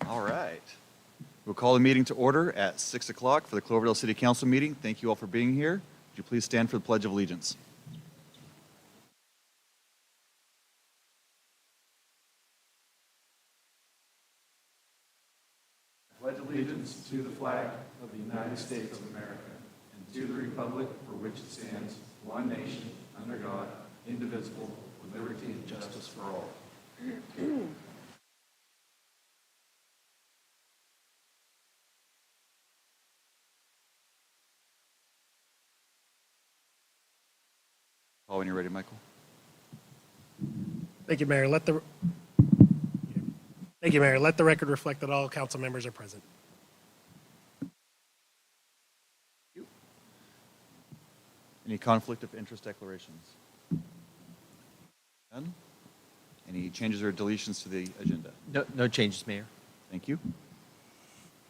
All right. We'll call the meeting to order at 6 o'clock for the Cloverdale City Council meeting. Thank you all for being here. Would you please stand for the Pledge of Allegiance? I pledge allegiance to the flag of the United States of America and to the republic for which it stands, one nation, under God, indivisible, with liberty and justice for all. Call when you're ready, Michael. Thank you, Mayor. Let the record reflect that all council members are present. Any conflict of interest declarations? None? Any changes or deletions to the agenda? No changes, Mayor. Thank you.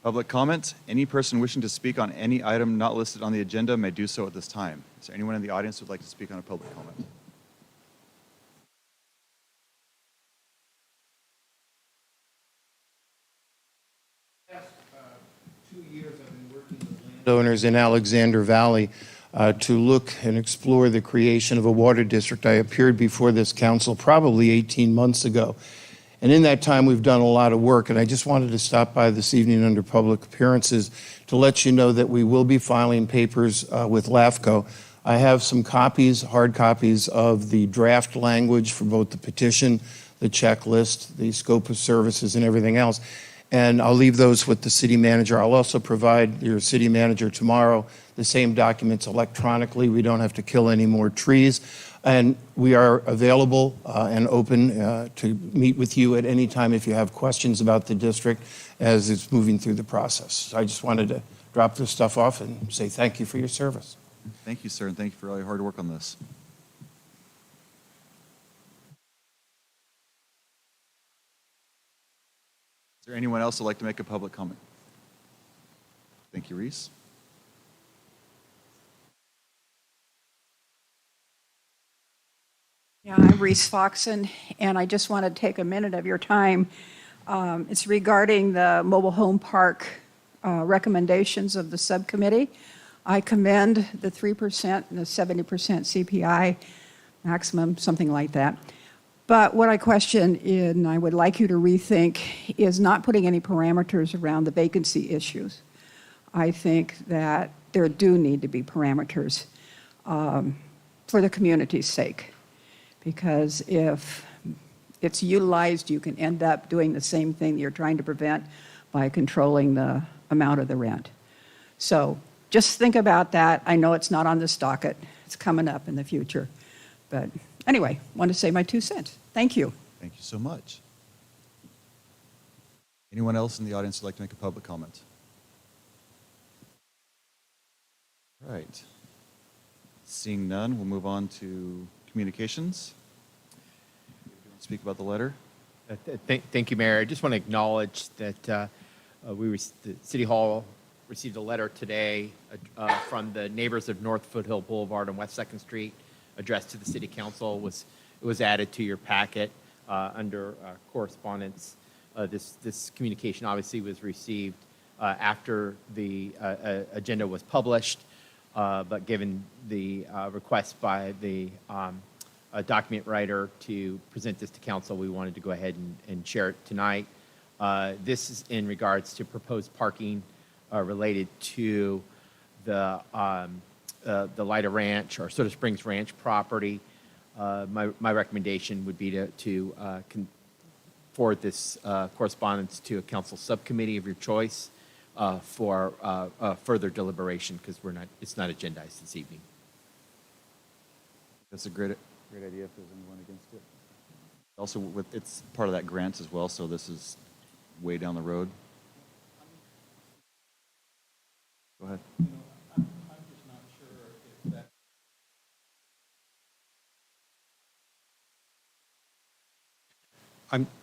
Public comment. Any person wishing to speak on any item not listed on the agenda may do so at this time. Is there anyone in the audience who would like to speak on a public comment? Last 2 years I've been working with landowners in Alexander Valley to look and explore the creation of a water district. I appeared before this council probably 18 months ago. And in that time, we've done a lot of work, and I just wanted to stop by this evening under public appearances to let you know that we will be filing papers with LAFCO. I have some copies, hard copies of the draft language for both the petition, the checklist, the scope of services, and everything else. And I'll leave those with the city manager. I'll also provide your city manager tomorrow the same documents electronically. We don't have to kill any more trees. And we are available and open to meet with you at any time if you have questions about the district as it's moving through the process. So I just wanted to drop this stuff off and say thank you for your service. Thank you, sir, and thank you for all your hard work on this. Is there anyone else who would like to make a public comment? Thank you, Reese. Yeah, I'm Reese Foxon, and I just want to take a minute of your time. It's regarding the mobile home park recommendations of the subcommittee. I commend the 3% and the 70% CPI maximum, something like that. But what I question, and I would like you to rethink, is not putting any parameters around the vacancy issues. I think that there do need to be parameters for the community's sake. Because if it's utilized, you can end up doing the same thing that you're trying to prevent by controlling the amount of the rent. So just think about that. I know it's not on this docket. It's coming up in the future. But anyway, want to say my 2 cents. Thank you. Thank you so much. Anyone else in the audience who would like to make a public comment? All right. Seeing none, we'll move on to communications. Speak about the letter. Thank you, Mayor. I just want to acknowledge that the City Hall received a letter today from the neighbors of North Foothill Boulevard and West 2nd Street addressed to the City Council. It was added to your packet under correspondence. This communication obviously was received after the agenda was published, but given the request by the document writer to present this to council, we wanted to go ahead and share it tonight. This is in regards to proposed parking related to the Lida Ranch or Soda Springs Ranch property. My recommendation would be to forward this correspondence to a council subcommittee of your choice for further deliberation, because it's not agendized this evening. That's a great idea if there's anyone against it. Also, it's part of that grant as well, so this is way down the road. Go ahead. I'm just not sure if that.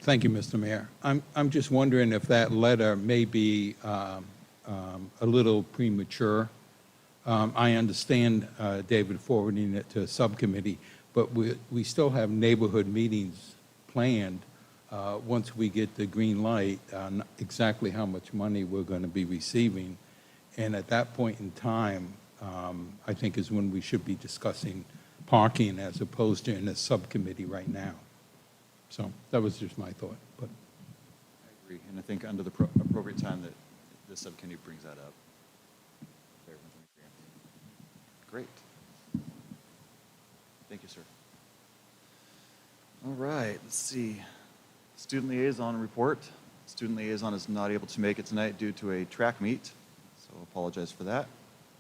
Thank you, Mr. Mayor. I'm just wondering if that letter may be a little premature. I understand David forwarding it to a subcommittee, but we still have neighborhood meetings planned once we get the green light, exactly how much money we're going to be receiving. And at that point in time, I think is when we should be discussing parking as opposed to in a subcommittee right now. So that was just my thought. But I agree, and I think under the appropriate time that the subcommittee brings that up. Everyone's in agreement. Great. Thank you, sir. All right, let's see. Student liaison report. Student liaison is not able to make it tonight due to a track meet, so I apologize for that.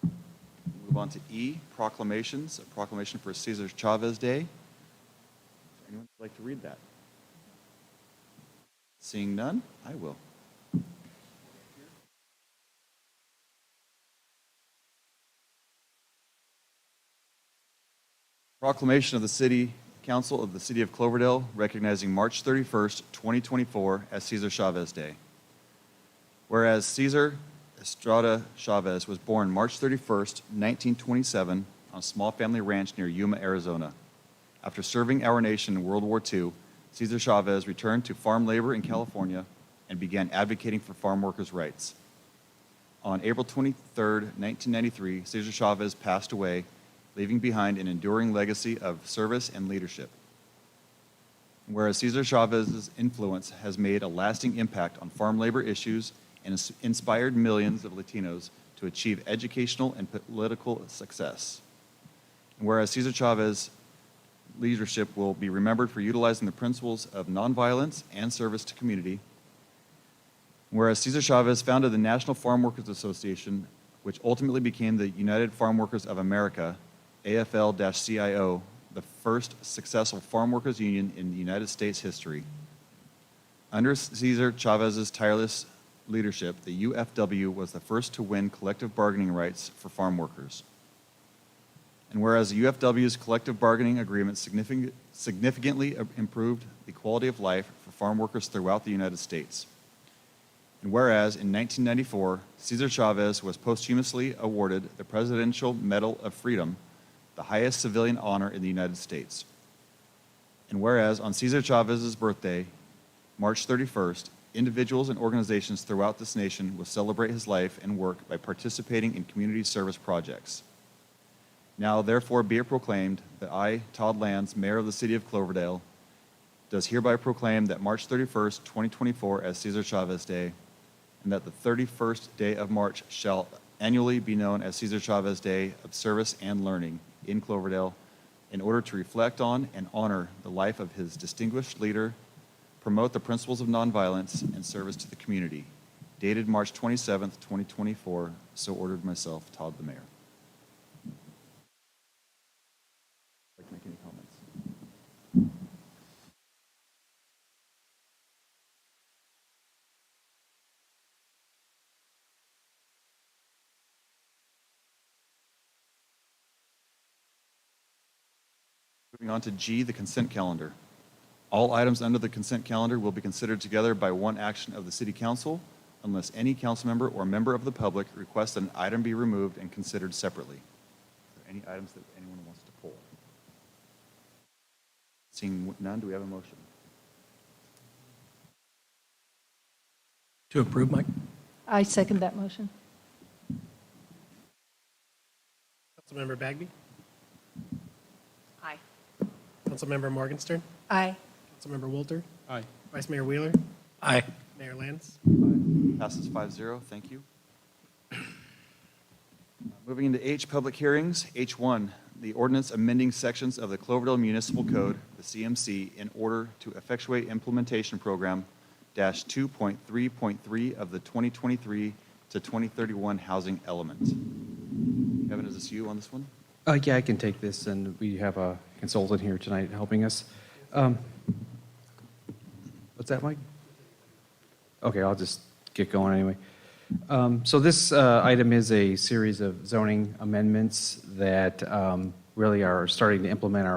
Move on to E, proclamations. A proclamation for Cesar Chavez Day. Anyone would like to read that? Seeing none, I will. Proclamation of the City Council of the City of Cloverdale recognizing March 31st, 2024 as Cesar Chavez Day. Whereas Cesar Estrada Chavez was born March 31st, 1927 on a small family ranch near Yuma, Arizona. After serving our nation in World War II, Cesar Chavez returned to farm labor in California and began advocating for farm workers' rights. On April 23rd, 1993, Cesar Chavez passed away, leaving behind an enduring legacy of service and leadership. Whereas Cesar Chavez's influence has made a lasting impact on farm labor issues and has inspired millions of Latinos to achieve educational and political success. And whereas Cesar Chavez's leadership will be remembered for utilizing the principles of nonviolence and service to community. Whereas Cesar Chavez founded the National Farm Workers Association, which ultimately became the United Farm Workers of America, AFL-CIO, the first successful farm workers union in the United States history. Under Cesar Chavez's tireless leadership, the UFW was the first to win collective bargaining rights for farm workers. And whereas the UFW's collective bargaining agreement significantly improved the quality of life for farm workers throughout the United States. And whereas in 1994, Cesar Chavez was posthumously awarded the Presidential Medal of Freedom, the highest civilian honor in the United States. And whereas on Cesar Chavez's birthday, March 31st, individuals and organizations throughout this nation will celebrate his life and work by participating in community service projects. Now, therefore, be it proclaimed that I, Todd Lands, Mayor of the City of Cloverdale, does hereby proclaim that March 31st, 2024 as Cesar Chavez Day, and that the 31st day of March shall annually be known as Cesar Chavez Day of Service and Learning in Cloverdale, in order to reflect on and honor the life of his distinguished leader, promote the principles of nonviolence and service to the community. Dated March 27th, 2024, so ordered myself, Todd the Mayor. Would you like to make any comments? Moving on to G, the consent calendar. All items under the consent calendar will be considered together by one action of the City Council unless any council member or member of the public requests that an item be removed and considered separately. Are there any items that anyone wants to pull? Seeing none, do we have a motion? To approve, Mike? I second that motion. Councilmember Bagby? Aye. Councilmember Morgenstern? Aye. Councilmember Wolter? aye. Vice Mayor Wheeler? Aye. Mayor Lands? Passes 5-0. Thank you. Moving into H, public hearings. H1, the ordinance amending sections of the Cloverdale Municipal Code, the CMC, in order to effectuate implementation program -2.3.3 of the 2023 to 2031 housing element. Kevin, is this you on this one? Yeah, I can take this, and we have a consultant here tonight helping us. What's that, Mike? Okay, I'll just get going anyway. So this item is a series of zoning amendments that really are starting to implement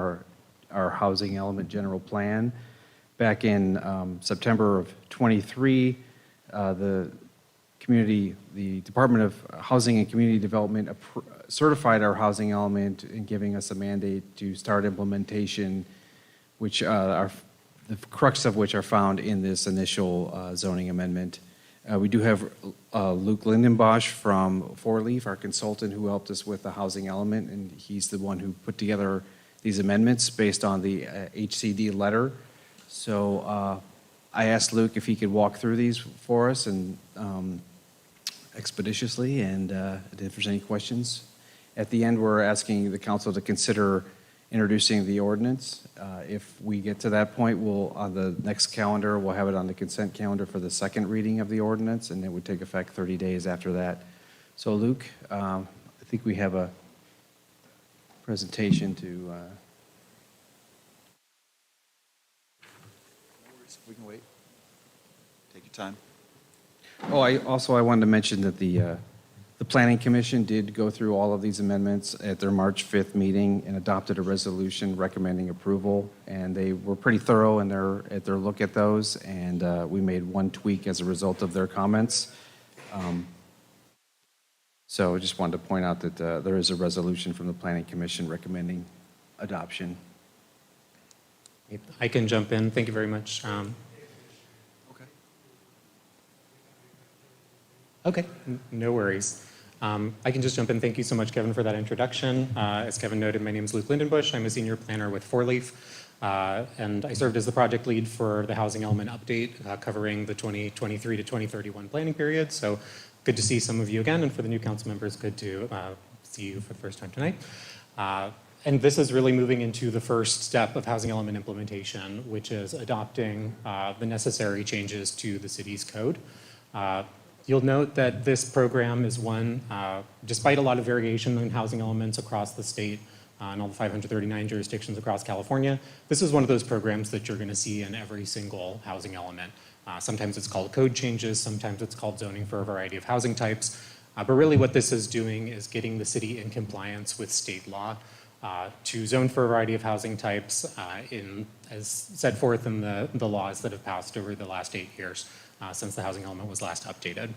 our housing element general plan. Back in September of '23, the Department of Housing and Community Development certified our housing element in giving us a mandate to start implementation, which our the crux of which are found in this initial zoning amendment. We do have Luke Lindenbosch from Four Leaf, our consultant, who helped us with the housing element, and he's the one who put together these amendments based on the HCD letter. So I asked Luke if he could walk through these for us and expeditiously, and if there's any questions. At the end, we're asking the council to consider introducing the ordinance. If we get to that point, we'll, on the next calendar, we'll have it on the consent calendar for the second reading of the ordinance, and it would take effect 30 days after that. So Luke, I think we have a presentation to... We can wait. Take your time. Oh, I wanted to mention that the Planning Commission did go through all of these amendments at their March 5th meeting and adopted a resolution recommending approval. And they were pretty thorough in their look at those. And we made one tweak as a result of their comments. So I just wanted to point out that there is a resolution from the Planning Commission recommending adoption. I can jump in. Thank you very much. Okay. Okay, no worries. I can just jump in. Thank you so much, Kevin, for that introduction. As Kevin noted, my name is Luke Lindenbush. I'm a senior planner with Four Leaf, and I served as the project lead for the housing element update covering the 2023 to 2031 planning period. So good to see some of you again, and for the new council members, good to see you for the first time tonight. And this is really moving into the first step of housing element implementation, which is adopting the necessary changes to the city's code. You'll note that this program is one, despite a lot of variation in housing elements across the state and all the 539 jurisdictions across California, this is one of those programs that you're going to see in every single housing element. Sometimes it's called code changes, sometimes it's called zoning for a variety of housing types. But really what this is doing is getting the city in compliance with state law to zone for a variety of housing types as set forth in the laws that have passed over the last 8 years since the housing element was last updated.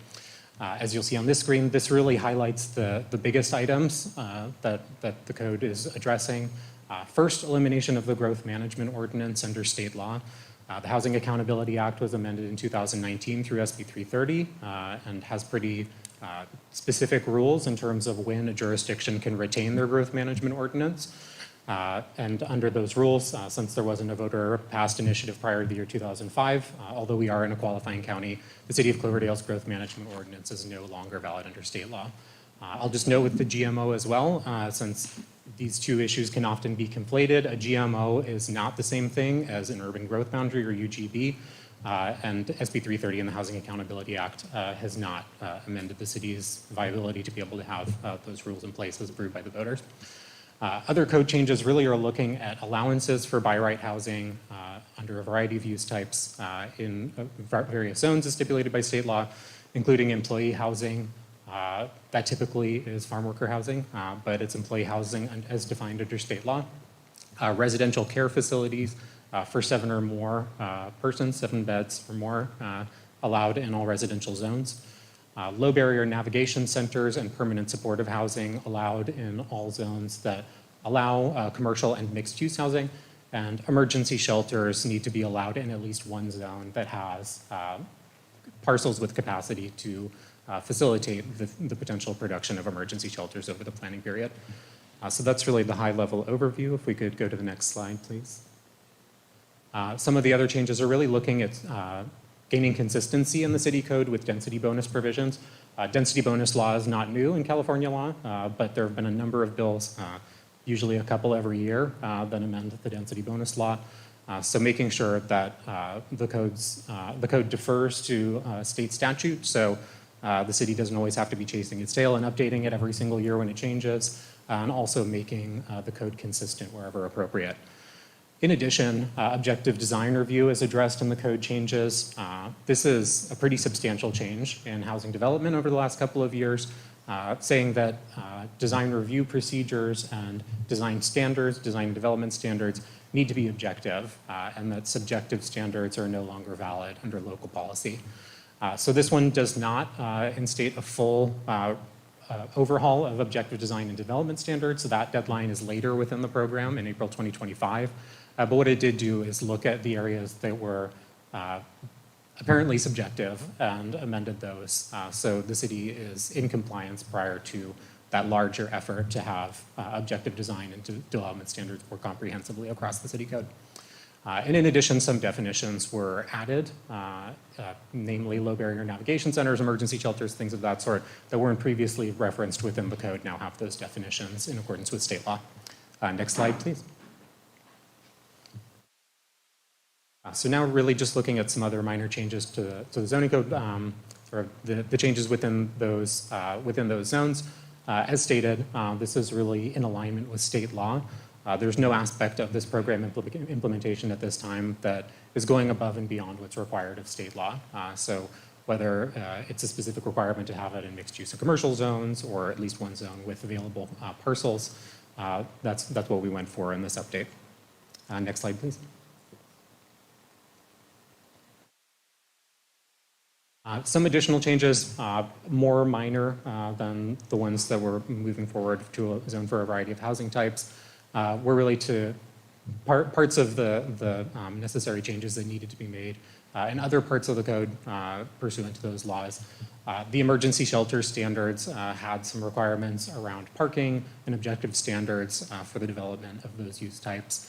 As you'll see on this screen, this really highlights the biggest items that the code is addressing. First, elimination of the growth management ordinance under state law. The Housing Accountability Act was amended in 2019 through SB 330 and has pretty specific rules in terms of when a jurisdiction can retain their growth management ordinance. And under those rules, since there wasn't a voter-passed initiative prior to the year 2005, although we are in a qualifying county, the City of Cloverdale's growth management ordinance is no longer valid under state law. I'll just note with the GMO as well, since these two issues can often be conflated, a GMO is not the same thing as an urban growth boundary or UGB. And SB 330 and the Housing Accountability Act has not amended the city's viability to be able to have those rules in place as approved by the voters. Other code changes really are looking at allowances for by right housing under a variety of use types in various zones as stipulated by state law, including employee housing. That typically is farm worker housing, but it's employee housing as defined under state law. Residential care facilities for 7 or more persons, 7 beds or more, allowed in all residential zones. Low barrier navigation centers and permanent supportive housing allowed in all zones that allow commercial and mixed use housing, and emergency shelters need to be allowed in at least one zone that has parcels with capacity to facilitate the potential production of emergency shelters over the planning period. So that's really the high level overview. If we could go to the next slide, please. Some of the other changes are really looking at gaining consistency in the city code with density bonus provisions. Density bonus law is not new in California law, but there have been a number of bills, usually a couple every year, that amend the density bonus law. So making sure that the code defers to state statute, so the city doesn't always have to be chasing its tail and updating it every single year when it changes, and also making the code consistent wherever appropriate. In addition, objective design review is addressed in the code changes. This is a pretty substantial change in housing development over the last couple of years, saying that design review procedures and design standards, design and development standards need to be objective, and that subjective standards are no longer valid under local policy. So this one does not instate a full overhaul of objective design and development standards. So that deadline is later within the program in April 2025. But what it did do is look at the areas that were apparently subjective and amended those. So the city is in compliance prior to that larger effort to have objective design and development standards more comprehensively across the city code. And in addition, some definitions were added, namely low barrier navigation centers, emergency shelters, things of that sort that weren't previously referenced within the code now have those definitions in accordance with state law. Next slide, please. So now we're really just looking at some other minor changes to the zoning code, sort of the changes within those zones. As stated, this is really in alignment with state law. There's no aspect of this program implementation at this time that is going above and beyond what's required of state law. So whether it's a specific requirement to have it in mixed use and commercial zones or at least one zone with available parcels, that's what we went for in this update. Next slide, please. Some additional changes, more minor than the ones that were moving forward to a zone for a variety of housing types, were really to parts of the necessary changes that needed to be made in other parts of the code pursuant to those laws. The emergency shelter standards had some requirements around parking and objective standards for the development of those use types.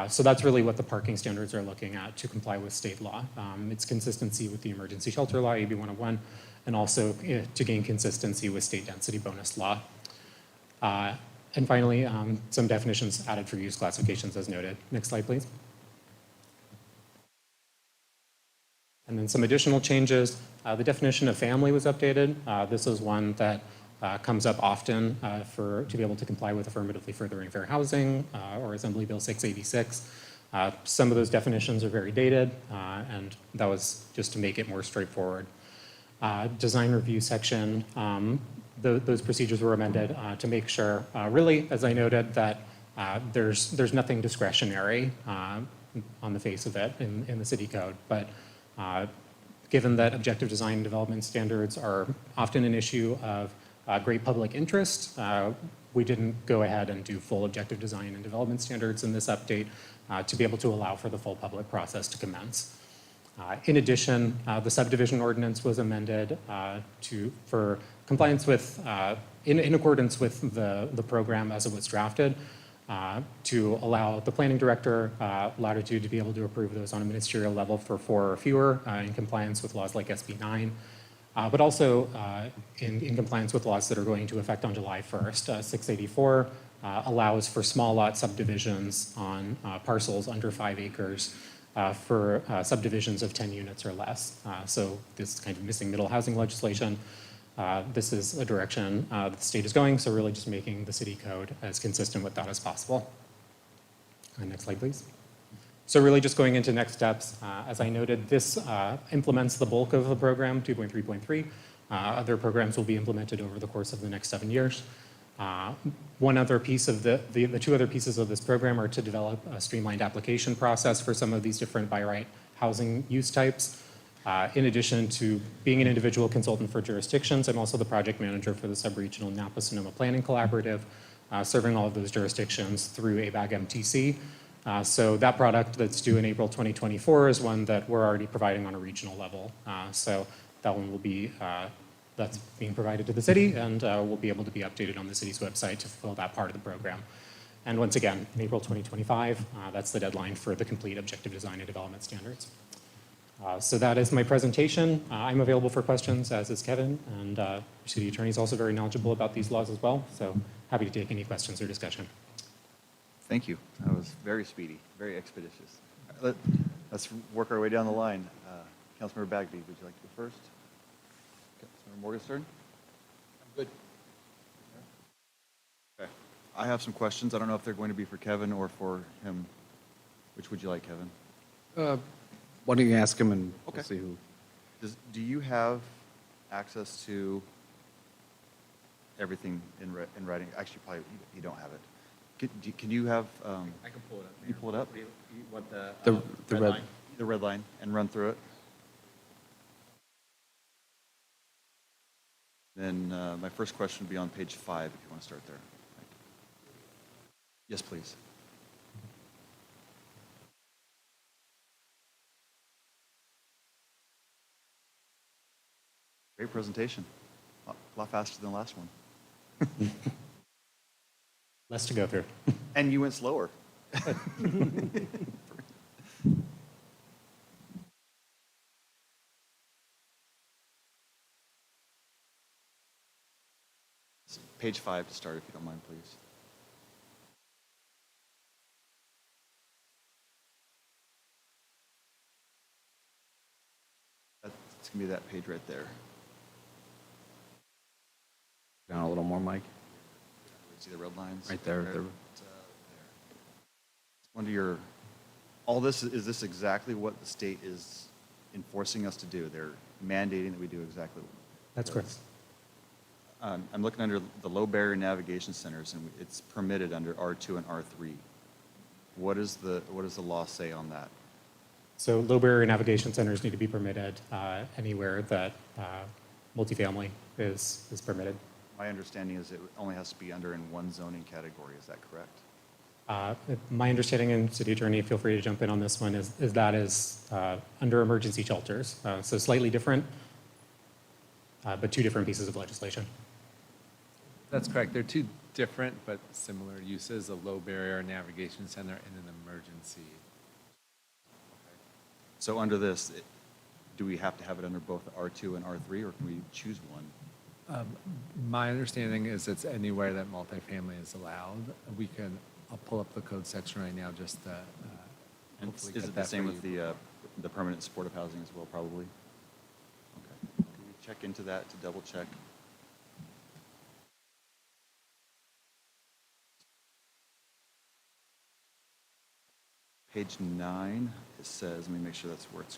So that's really what the parking standards are looking at to comply with state law. It's consistency with the emergency shelter law, AB 101, and also to gain consistency with state density bonus law. And finally, some definitions added for use classifications as noted. Next slide, please. And then some additional changes. The definition of family was updated. This is one that comes up often to be able to comply with affirmatively furthering fair housing or Assembly Bill 686. Some of those definitions are very dated, and that was just to make it more straightforward. Design review section, those procedures were amended to make sure, really, as I noted, that there's nothing discretionary on the face of it in the city code. But given that objective design and development standards are often an issue of great public interest, we didn't go ahead and do full objective design and development standards in this update to be able to allow for the full public process to commence. In addition, the subdivision ordinance was amended for compliance with, in accordance with the program as it was drafted, to allow the planning director latitude to be able to approve those on a ministerial level for 4 or fewer in compliance with laws like SB 9. But also in compliance with laws that are going to affect on July 1st. 684 allows for small lot subdivisions on parcels under 5 acres for subdivisions of 10 units or less. So this kind of missing middle housing legislation, this is a direction the state is going, so really just making the city code as consistent with that as possible. Next slide, please. So really just going into next steps, as I noted, this implements the bulk of the program, 2.3.3. Other programs will be implemented over the course of the next 7 years. One other piece of the 2 other pieces of this program are to develop a streamlined application process for some of these different by right housing use types. In addition to being an individual consultant for jurisdictions, I'm also the project manager for the sub-regional Napa-Sonoma Planning Collaborative, serving all of those jurisdictions through ABAG MTC. So that product that's due in April 2024 is one that we're already providing on a regional level. So that one will be, that's being provided to the city and will be able to be updated on the city's website to fulfill that part of the program. And once again, in April 2025, that's the deadline for the complete objective design and development standards. So that is my presentation. I'm available for questions, as is Kevin, and the city attorney is also very knowledgeable about these laws as well. So happy to take any questions or discussion. Thank you. That was very speedy, very expeditious. Let's work our way down the line. Councilmember Bagby, would you like to go first? Councilmember Morgenstern? I'm good. Okay. I have some questions. I don't know if they're going to be for Kevin or for him. Which would you like, Kevin? Why don't you ask him and Okay. we'll see who. Do you have access to everything in writing? Actually, probably you don't have it. Can you have? I can pull it up. Can you pull it up? You want the The red red- line? The red line and run through it. Then my first question would be on page 5, if you want to start there. Yes, please. Great presentation. A lot faster than the last one. Less to go through. And you went slower. Page 5 to start, if you don't mind, please. It's going to be that page right there. Down a little more, Mike. See the red lines? Right there. There. Under your, all this, is this exactly what the state is enforcing us to do? They're mandating that we do exactly what? That's correct. I'm looking under the low barrier navigation centers, and it's permitted under R2 and R3. What does the law say on that? So low barrier navigation centers need to be permitted anywhere that multifamily is permitted. My understanding is it only has to be under in one zoning category. Is that correct? My understanding, and City Attorney, feel free to jump in on this one, is that is under emergency shelters. So slightly different, but two different pieces of legislation. That's correct. They're two different but similar uses, a low barrier navigation center and an emergency. So under this, do we have to have it under both R2 and R3, or can we choose one? My understanding is it's anywhere that multifamily is allowed. I'll pull up the code section right now just to And hopefully is get it the that same for with you. the permanent supportive housing as well, probably? Okay. Can we check into that to double check? Page 9, it says, let me make sure that's where it's.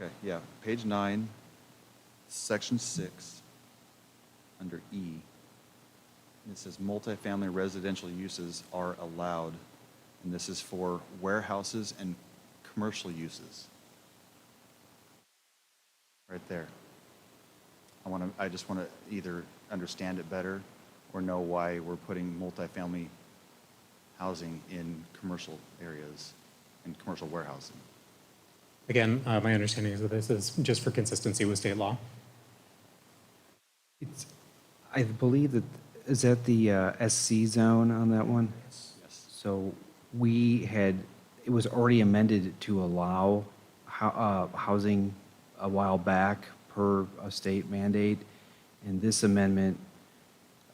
Okay, yeah, page 9, section 6, under E. And it says multifamily residential uses are allowed, and this is for warehouses and commercial uses. Right there. I just want to either understand it better or know why we're putting multifamily housing in commercial areas and commercial warehousing. Again, my understanding is that this is just for consistency with state law. I believe that, is that the SC zone on that one? Yes. So it was already amended to allow housing a while back per a state mandate. And this amendment,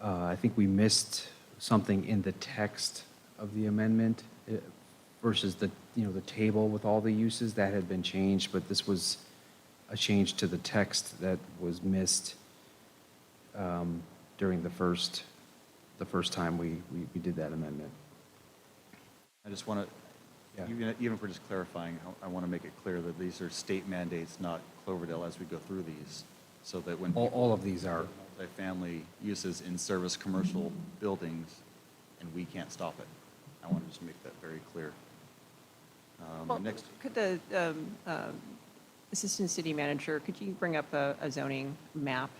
I think we missed something in the text of the amendment versus the table with all the uses that had been changed, but this was a change to the text that was missed during the first time we did that amendment. I just want to, even if we're just clarifying, I want to make it clear that these are state mandates, not Cloverdale, as we go through these, so that when All of these are. multifamily uses in service commercial buildings, and we can't stop it. I want to just make that very clear. Well, Next, could the Assistant City Manager, could you bring up a zoning map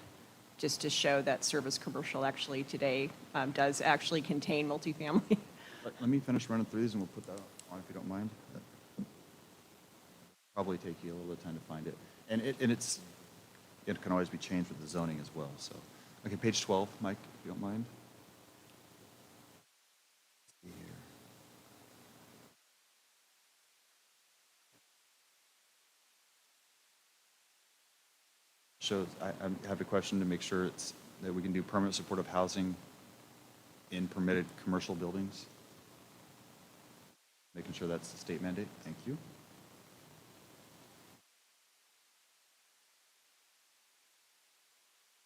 just to show that service commercial actually today does actually contain multifamily? let me finish running through these, and we'll put that on if you don't mind. Probably take you a little bit of time to find it. And it can always be changed with the zoning as well, so. Okay, page 12, Mike, if you don't mind. Let's see here. Shows, I have a question to make sure that we can do permanent supportive housing in permitted commercial buildings. Making sure that's the state mandate. Thank you.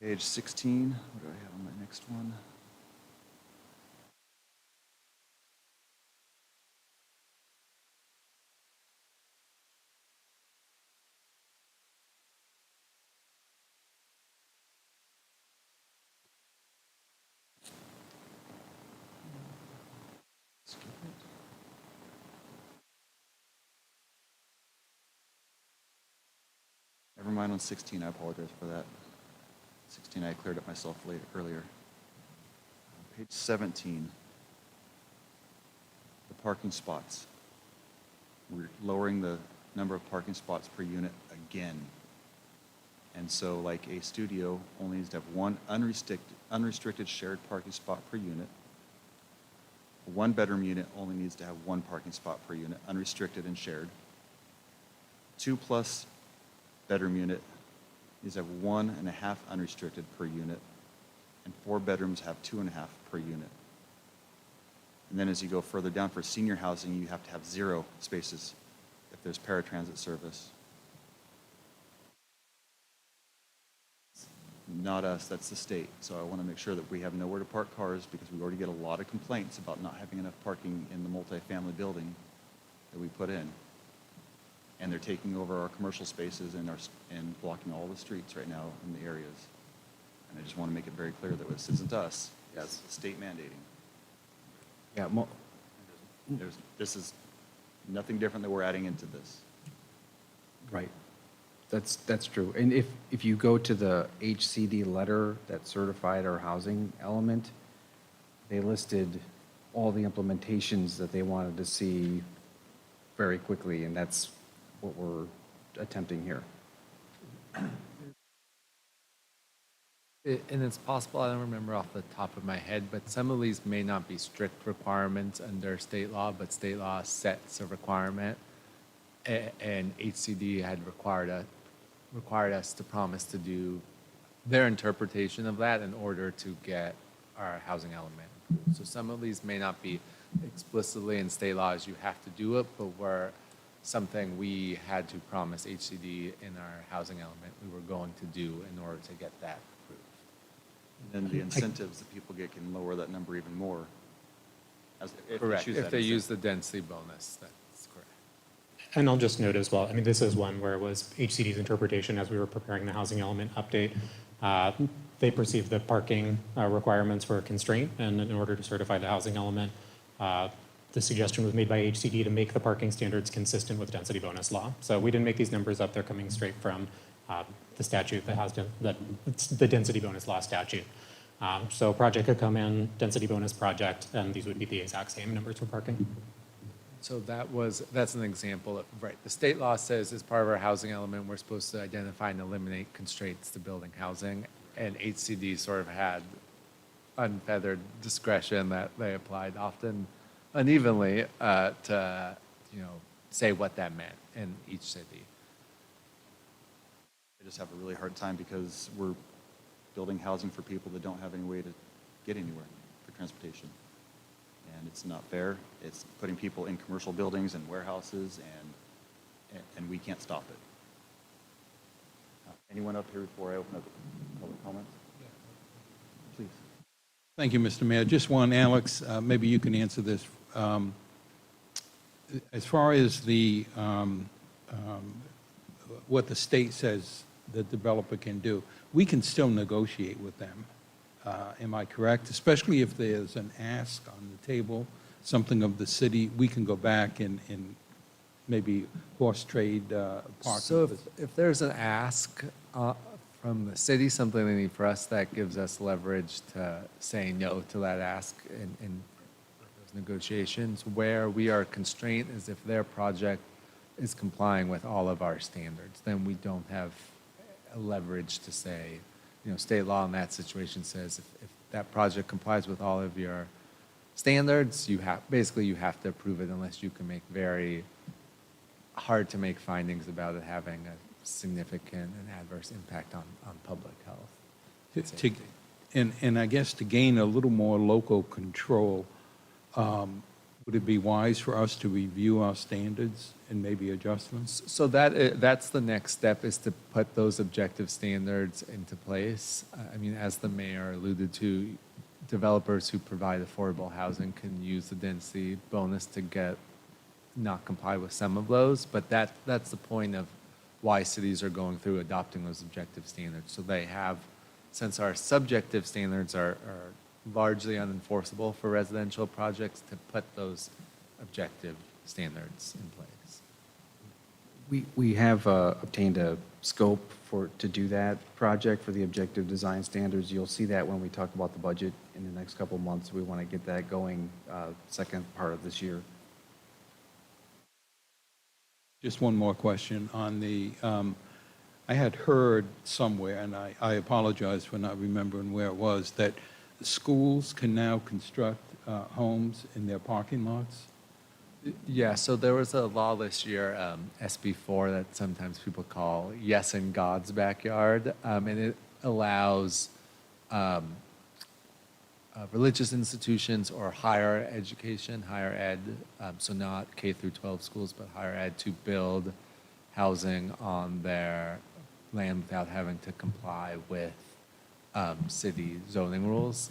Page 16, what do I have on my next one? mind on 16. I apologize for that. 16, I cleared up myself earlier. Page 17, the parking spots. We're lowering the number of parking spots per unit again. And so like a studio only needs to have one unrestricted shared parking spot per unit. A one-bedroom unit only needs to have one parking spot per unit, unrestricted and shared. 2+ bedroom unit needs to have 1.5 unrestricted per unit, and 4 bedrooms have 2.5 per unit. And then as you go further down for senior housing, you have to have 0 spaces if there's paratransit service. Not us, that's the state. So I want to make sure that we have nowhere to park cars because we already get a lot of complaints about not having enough parking in the multifamily building that we put in. And they're taking over our commercial spaces and blocking all the streets right now in the areas. And I just want to make it very clear that this isn't us. It's the state mandating. Yeah, This is nothing different that we're adding into this. right. That's true. And if you go to the HCD letter that certified our housing element, they listed all the implementations that they wanted to see very quickly, and that's what we're attempting here. And it's possible, I don't remember off the top of my head, but some of these may not be strict requirements under state law, but state law sets a requirement. And HCD had required us to promise to do their interpretation of that in order to get our housing element approved. So some of these may not be explicitly in state law as you have to do it, but were something we had to promise HCD in our housing element we were going to do in order to get that approved. And then the incentives that people get can lower that number even more. Correct, if they use the density bonus, that's correct. And I'll just note as well, I mean, this is one where it was HCD's interpretation as we were preparing the housing element update. They perceived the parking requirements were a constraint, and in order to certify the housing element, the suggestion was made by HCD to make the parking standards consistent with density bonus law. So we didn't make these numbers up, they're coming straight from the statute that has the density bonus law statute. So project could come in, density bonus project, and these would be the exact same numbers for parking. So that's an example of, right, the state law says as part of our housing element, we're supposed to identify and eliminate constraints to building housing, and HCD sort of had unfeathered discretion that they applied often unevenly to, say what that meant in each city. I just have a really hard time because we're building housing for people that don't have any way to get anywhere for transportation. And it's not fair. It's putting people in commercial buildings and warehouses, and we can't stop it. Anyone up here before I open up public comments? Please. Thank you, Mr. Mayor. Just one, Alex, maybe you can answer this. As far as the what the state says the developer can do, we can still negotiate with them. Am I correct? Especially if there's an ask on the table, something of the city, we can go back and maybe horse trade parking. So if there's an ask from the city, something they need for us, that gives us leverage to say no to that ask in those negotiations. Where we are constrained is if their project is complying with all of our standards, then we don't have a leverage to say, state law in that situation says if that project complies with all of your standards, you have to approve it unless you can make very hard to make findings about it having a significant and adverse impact on public health. And I guess to gain a little more local control, would it be wise for us to review our standards and maybe adjustments? So that's the next step, is to put those objective standards into place. I mean, as the mayor alluded to, developers who provide affordable housing can use the density bonus to not comply with some of those, but that's the point of why cities are going through adopting those objective standards. So they have, since our subjective standards are largely unenforceable for residential projects, to put those objective standards in place. We have obtained a scope to do that project for the objective design standards. You'll see that when we talk about the budget in the next couple of months. We want to get that going second part of this year. Just one more question on the, I had heard somewhere, and I apologize for not remembering where it was, that schools can now construct homes in their parking lots? Yeah, so there was a law this year, SB4, that sometimes people call Yes in God's Backyard, and it allows religious institutions or higher education, higher ed, so not K through 12 schools, but higher ed, to build housing on their land without having to comply with city zoning rules.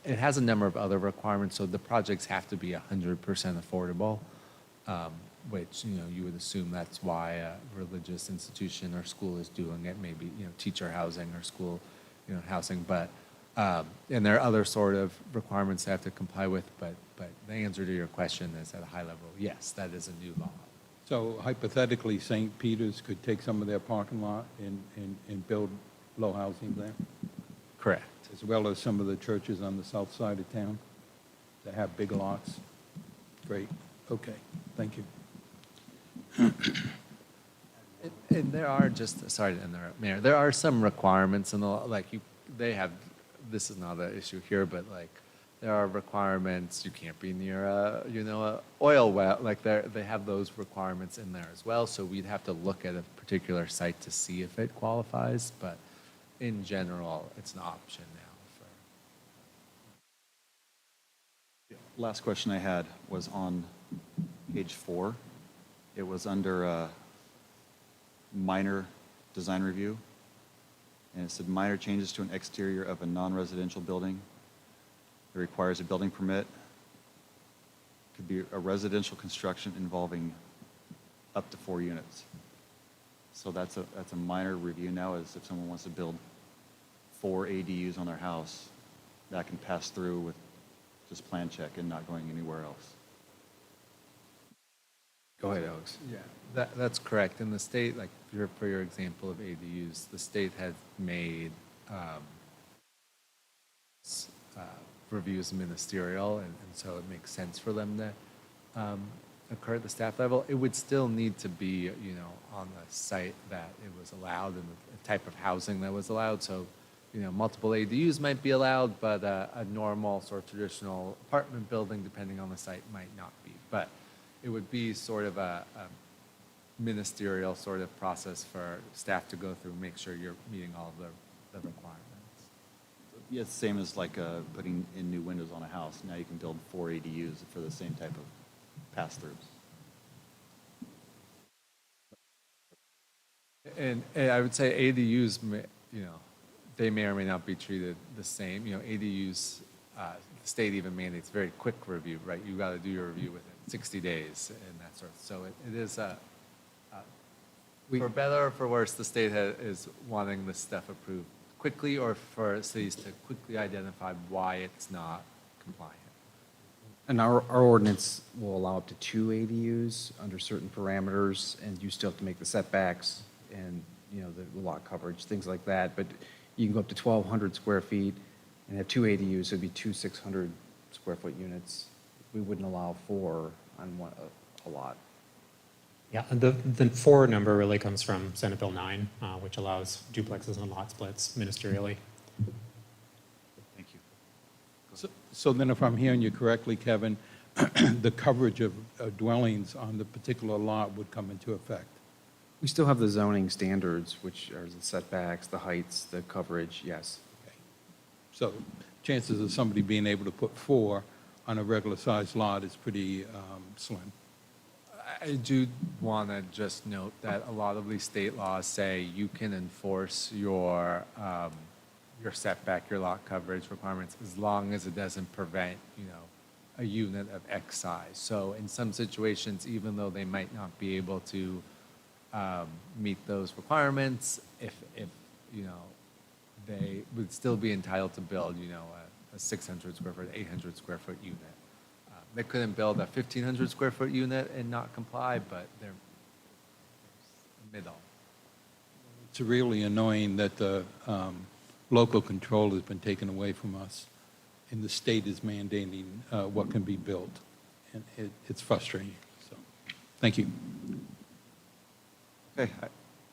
It has a number of other requirements, so the projects have to be 100% affordable, which, you would assume that's why a religious institution or school is doing it, maybe, teacher housing or school, housing, but, and there are other sort of requirements they have to comply with, but the answer to your question is at a high level, yes, that is a new law. So hypothetically, St. Peter's could take some of their parking lot and build low housing there, Correct. as well as some of the churches on the south side of town that have big lots? Great, okay, thank you. And there are just, sorry to interrupt, Mayor, there are some requirements in the law, like they have, this is not an issue here, but like, there are requirements, you can't be near a oil well, like they have those requirements in there as well, so we'd have to look at a particular site to see if it qualifies, but in general, it's an option now for. Last question I had was on page 4. It was under minor design review. And it said minor changes to an exterior of a non-residential building. It requires a building permit. Could be a residential construction involving up to 4 units. So that's a minor review now, is if someone wants to build 4 ADUs on their house, that can pass through with just plan check and not going anywhere else. Go ahead, Alex. Yeah, that's correct. In the state, like for your example of ADUs, the state has made reviews ministerial, and so it makes sense for them to occur at the staff level. It would still need to be, on the site that it was allowed and the type of housing that was allowed. So, multiple ADUs might be allowed, but a normal sort of traditional apartment building, depending on the site, might not be. But it would be sort of a ministerial sort of process for staff to go through, make sure you're meeting all of the requirements. Yeah, it's the same as like putting in new windows on a house. Now you can build 4 ADUs for the same type of pass-throughs. And I would say ADUs, they may or may not be treated the same. ADUs, the state even mandates very quick review, right? You got to do your review within 60 days and that sort of. So it is for better or for worse, the state is wanting this stuff approved quickly, or for cities to quickly identify why it's not compliant. And our ordinance will allow up to 2 ADUs under certain parameters, and you still have to make the setbacks and, the lot coverage, things like that. But you can go up to 1,200 square feet and have 2 ADUs, so it'd be 2 600 square foot units. We wouldn't allow 4 on a lot. Yeah, the 4 number really comes from Senate Bill 9, which allows duplexes and lot splits ministerially. Thank you. So then if I'm hearing you correctly, Kevin, the coverage of dwellings on the particular lot would come into effect? We still have the zoning standards, which are the setbacks, the heights, the coverage, yes. Okay. So chances of somebody being able to put 4 on a regular sized lot is pretty slim. I do want to just note that a lot of these state laws say you can enforce your setback, your lot coverage requirements, as long as it doesn't prevent, a unit of X size. So in some situations, even though they might not be able to meet those requirements, if they would still be entitled to build, a 600 square foot, 800 square foot unit. They couldn't build a 1,500 square foot unit and not comply, but there's middle. It's really annoying that the local control has been taken away from us, and the state is mandating what can be built. And it's frustrating. So, thank you. Okay,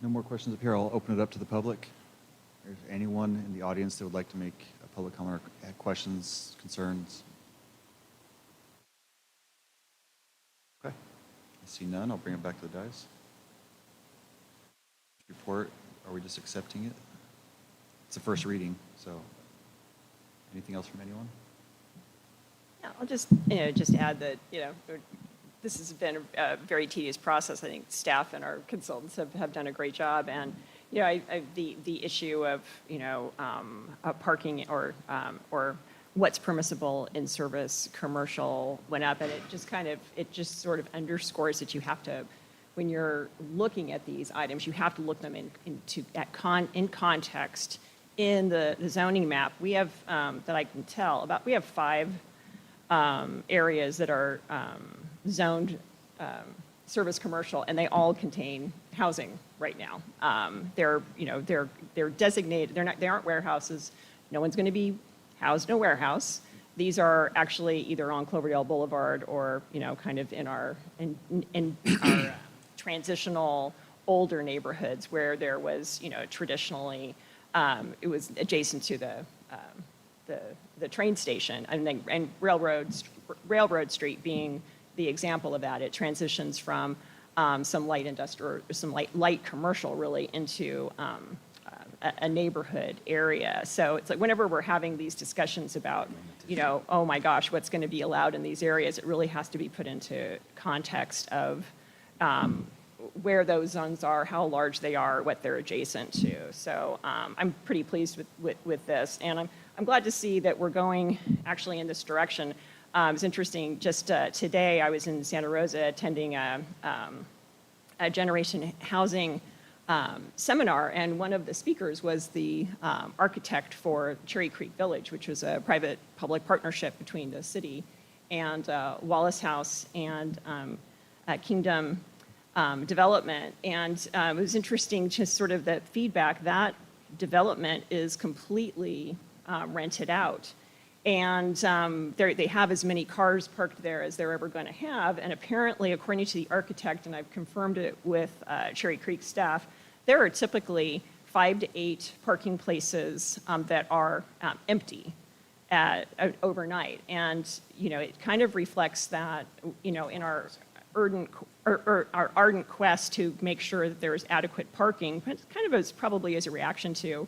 no more questions up here. I'll open it up to the public. Is there anyone in the audience that would like to make a public comment or have questions, concerns? Okay, I see none. I'll bring it back to the dais. Report, are we just accepting it? It's a first reading, so anything else from anyone? Yeah, I'll just, just add that, this has been a very tedious process. I think staff and our consultants have done a great job. And, the issue of, parking or what's permissible in service commercial went up. And it just sort of underscores that you have to, when you're looking at these items, you have to look them in context in the zoning map. We have, that I can tell, we have 5 areas that are zoned service commercial, and they all contain housing right now. They're designated. They aren't warehouses. No one's going to be housed in a warehouse. These are actually either on Cloverdale Boulevard or kind of in our transitional older neighborhoods where there was traditionally it was adjacent to the train station, and Railroad Street being the example of that. It transitions from some light industrial, or some light commercial really into a neighborhood area. So it's like whenever we're having these discussions about, oh my gosh, what's going to be allowed in these areas, it really has to be put into context of where those zones are, how large they are, what they're adjacent to. So I'm pretty pleased with this, and I'm glad to see that we're going actually in this direction. It was interesting, just today I was in Santa Rosa attending a generation housing seminar, and one of the speakers was the architect for Cherry Creek Village, which was a private-public partnership between the city and Wallace House and Kingdom Development. And it was interesting, just sort of the feedback. That development is completely rented out. And they have as many cars parked there as they're ever going to have. And apparently, according to the architect, and I've confirmed it with Cherry Creek staff, there are typically 5 to 8 parking places that are empty overnight. And, it kind of reflects that, in our ardent quest to make sure that there is adequate parking, but kind of probably as a reaction to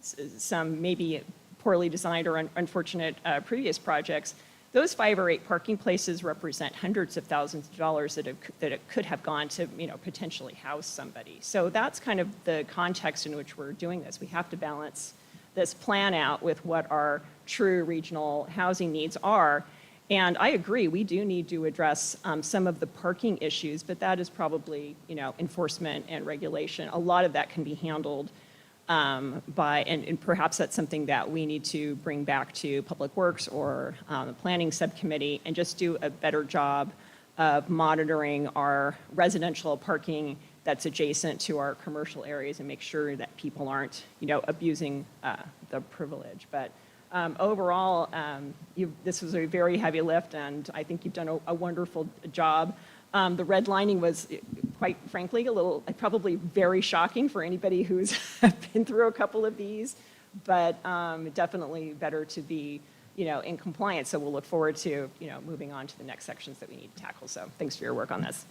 some maybe poorly designed or unfortunate previous projects. Those 5 or 8 parking places represent hundreds of thousands of dollars that it could have gone to, potentially house somebody. So that's kind of the context in which we're doing this. We have to balance this plan out with what our true regional housing needs are. And I agree, we do need to address some of the parking issues, but that is probably, enforcement and regulation. A lot of that can be handled and perhaps that's something that we need to bring back to Public Works or the Planning Subcommittee and just do a better job of monitoring our residential parking that's adjacent to our commercial areas and make sure that people aren't, abusing the privilege. But overall, this was a very heavy lift, and I think you've done a wonderful job. The redlining was, quite frankly, probably very shocking for anybody who's been through a couple of these, but definitely better to be, in compliance. So we'll look forward to, moving on to the next sections that we need to tackle. So thanks for your work on this.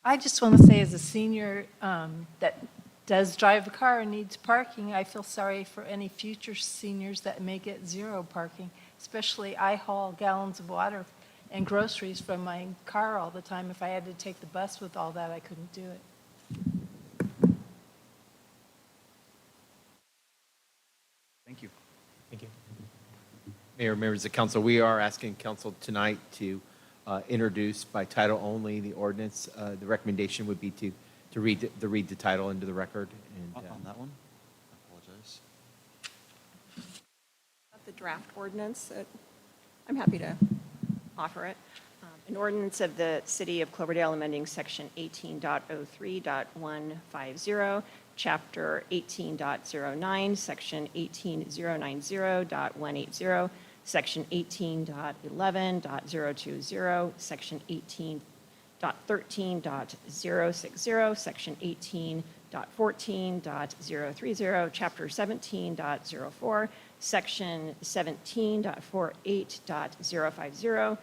I just want to say, as a senior that does drive a car and needs parking, I feel sorry for any future seniors that may get 0 parking. Especially, I haul gallons of water and groceries from my car all the time. If I had to take the bus with all that, I couldn't do it. Thank you. Thank you. Mayor, members of council, we are asking council tonight to introduce by title only the ordinance. The recommendation would be to read the title into the record. And, On that one, I apologize. The draft ordinance. I'm happy to offer it. An ordinance of the City of Cloverdale amending Section 18.03.150, Chapter 18.09, Section 18090.180, Section 18.11.020, Section 18.13.060, Section 18.14.030, Chapter 17.04, Section 17.48.050,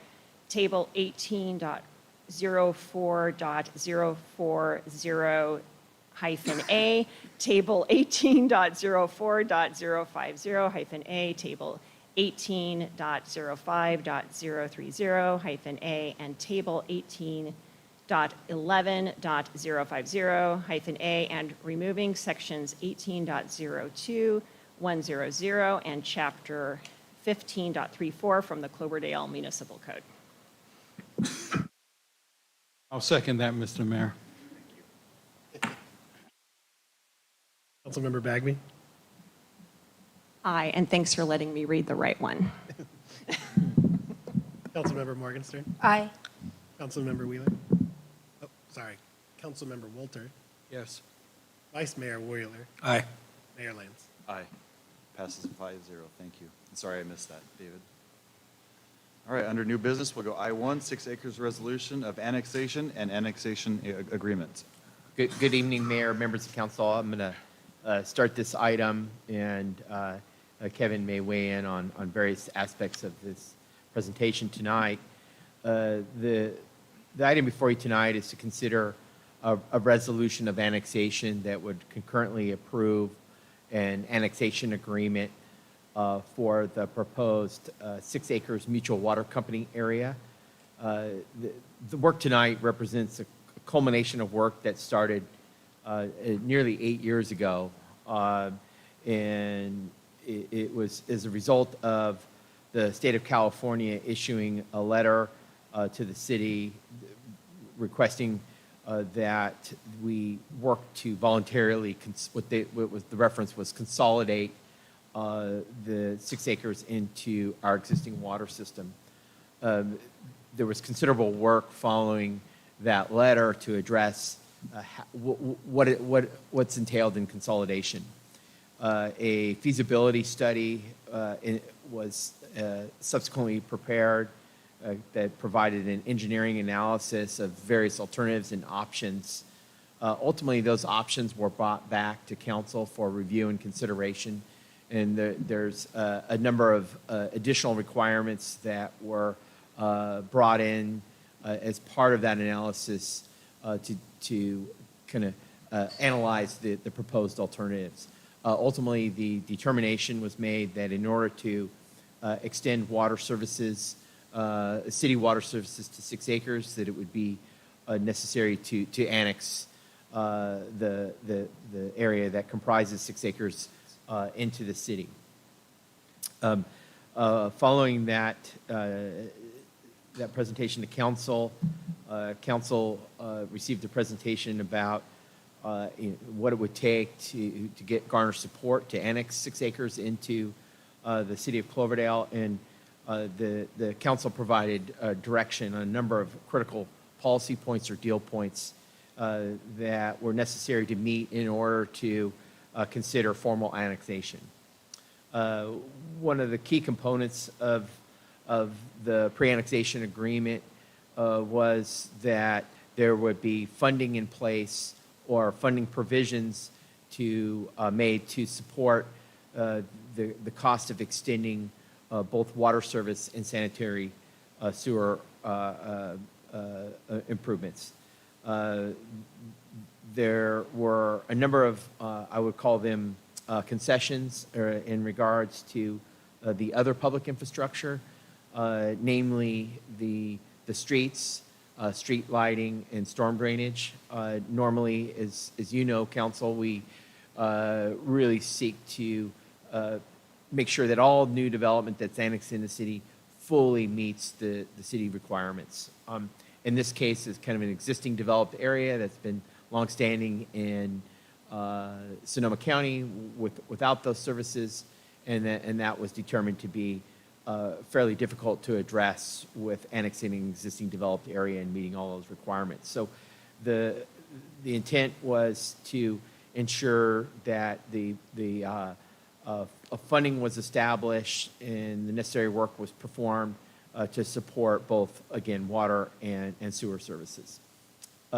Table 18.04.040-A, Table 18.04.050-A, Table 18.05.030-A, and Table 18.11.050-A, and removing sections 18.02, 100, and Chapter 15.34 from the Cloverdale Municipal Code. I'll second that, Mr. Mayor. Councilmember Bagby. Aye, and thanks for letting me read the right one. Councilmember Morgenstern. Aye. Councilmember Wheeler. Oh, sorry. Councilmember Wolter. Yes. Vice Mayor Wheeler. Aye. Mayor Lance. Aye. Passes 5-0. Thank you. Sorry I missed that, David. All right, under new business, we'll go I-1, 6 acres resolution of annexation and annexation agreement. Good evening, Mayor, members of council. I'm going to start this item, and Kevin may weigh in on various aspects of this presentation tonight. The item before you tonight is to consider a resolution of annexation that would concurrently approve an annexation agreement for the proposed 6 acres mutual water company area. The work tonight represents a culmination of work that started nearly 8 years ago, and it was as a result of the state of California issuing a letter to the city requesting that we work to voluntarily, what was the reference was consolidate the 6 acres into our existing water system. There was considerable work following that letter to address what's entailed in consolidation. A feasibility study was subsequently prepared that provided an engineering analysis of various alternatives and options. Ultimately, those options were brought back to council for review and consideration, and there's a number of additional requirements that were brought in as part of that analysis to kind of analyze the proposed alternatives. Ultimately, the determination was made that in order to extend water services, city water services to 6 acres, that it would be necessary to annex the area that comprises 6 acres into the city. Following that presentation to council, council received a presentation about what it would take to garner support to annex 6 acres into the city of Cloverdale, and the council provided direction on a number of critical policy points or deal points that were necessary to meet in order to consider formal annexation. One of the key components of the pre-annexation agreement was that there would be funding in place or funding provisions made to support the cost of extending both water service and sanitary sewer improvements. There were a number of, I would call them concessions in regards to the other public infrastructure, namely the streets, street lighting, and storm drainage. Normally, as you know, council, we really seek to make sure that all new development that's annexed in the city fully meets the city requirements. In this case, it's kind of an existing developed area that's been longstanding in Sonoma County without those services, and that was determined to be fairly difficult to address with annexing an existing developed area and meeting all those requirements. So the intent was to ensure that the funding was established and the necessary work was performed to support both, again, water and sewer services.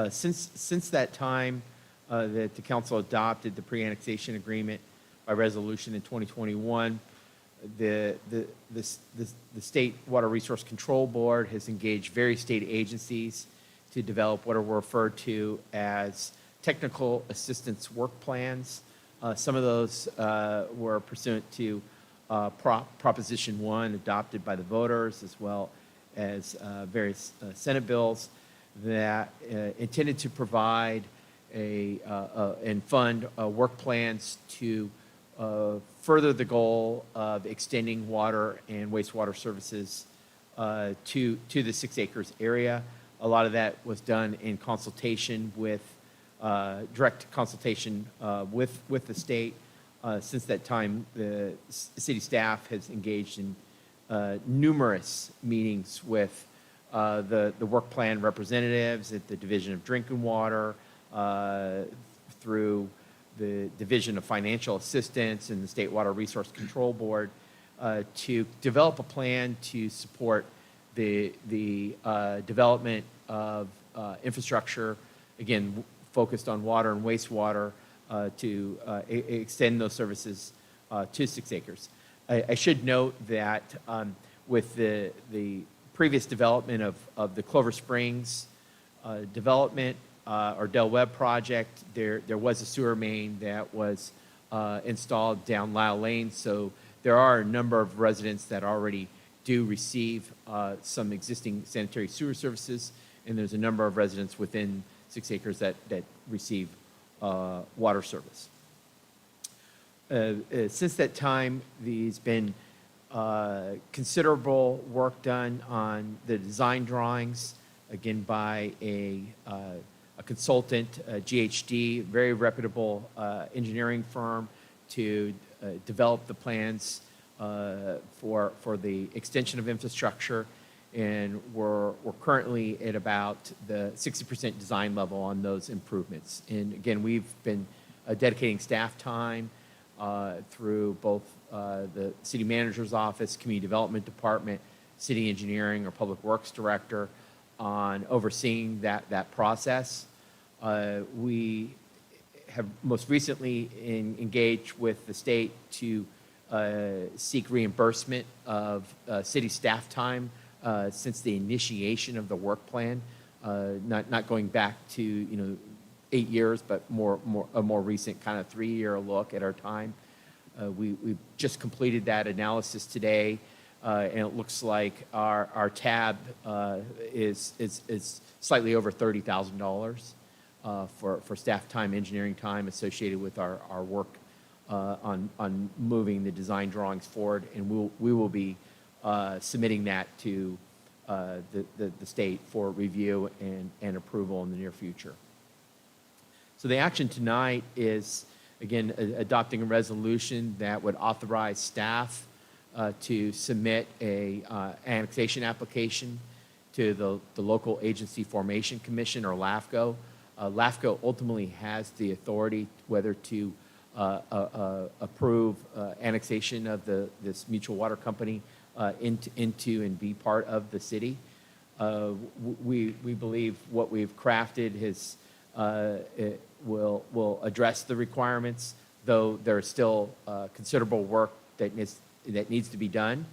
Since that time that the council adopted the pre-annexation agreement by resolution in 2021, the State Water Resource Control Board has engaged various state agencies to develop what are referred to as technical assistance work plans. Some of those were pursuant to Proposition 1 adopted by the voters, as well as various Senate bills that intended to provide and fund work plans to further the goal of extending water and wastewater services to the 6 acres area. A lot of that was done in consultation with, direct consultation with the state. Since that time, the city staff has engaged in numerous meetings with the work plan representatives at the Division of Drinking Water, through the Division of Financial Assistance and the State Water Resource Control Board to develop a plan to support the development of infrastructure, again, focused on water and wastewater, to extend those services to 6 acres. I should note that with the previous development of the Clover Springs development or Del Webb project, there was a sewer main that was installed down Lyle Lane, so there are a number of residents that already do receive some existing sanitary sewer services, and there's a number of residents within 6 acres that receive water service. Since that time, there's been considerable work done on the design drawings, again by a consultant, GHD, very reputable engineering firm, to develop the plans for the extension of infrastructure. And we're currently at about the 60% design level on those improvements. And again, we've been dedicating staff time through both the city manager's office, community development department, city engineering or public works director on overseeing that process. We have most recently engaged with the state to seek reimbursement of city staff time since the initiation of the work plan, not going back to 8 years, but a more recent kind of 3-year look at our time. We've just completed that analysis today, and it looks like our tab is slightly over $30,000 for staff time, engineering time associated with our work on moving the design drawings forward, and we will be submitting that to the state for review and approval in the near future. So the action tonight is, again, adopting a resolution that would authorize staff to submit a annexation application to the Local Agency Formation Commission, or LAFCO. LAFCO ultimately has the authority whether to approve annexation of this mutual water company into and be part of the city. We believe what we've crafted will address the requirements, though there is still considerable work that needs to be done.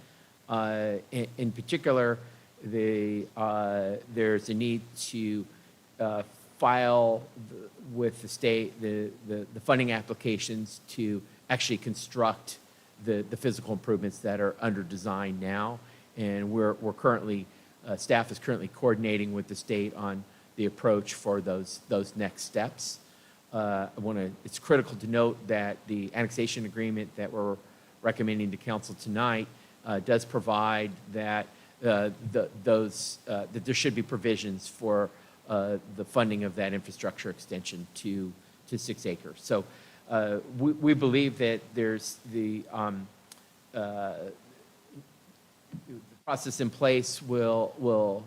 In particular, there's a need to file with the state the funding applications to actually construct the physical improvements that are under design now, and we're currently staff is currently coordinating with the state on the approach for those next steps. It's critical to note that the annexation agreement that we're recommending to council tonight does provide that that there should be provisions for the funding of that infrastructure extension to 6 acres. So we believe that there's the process in place will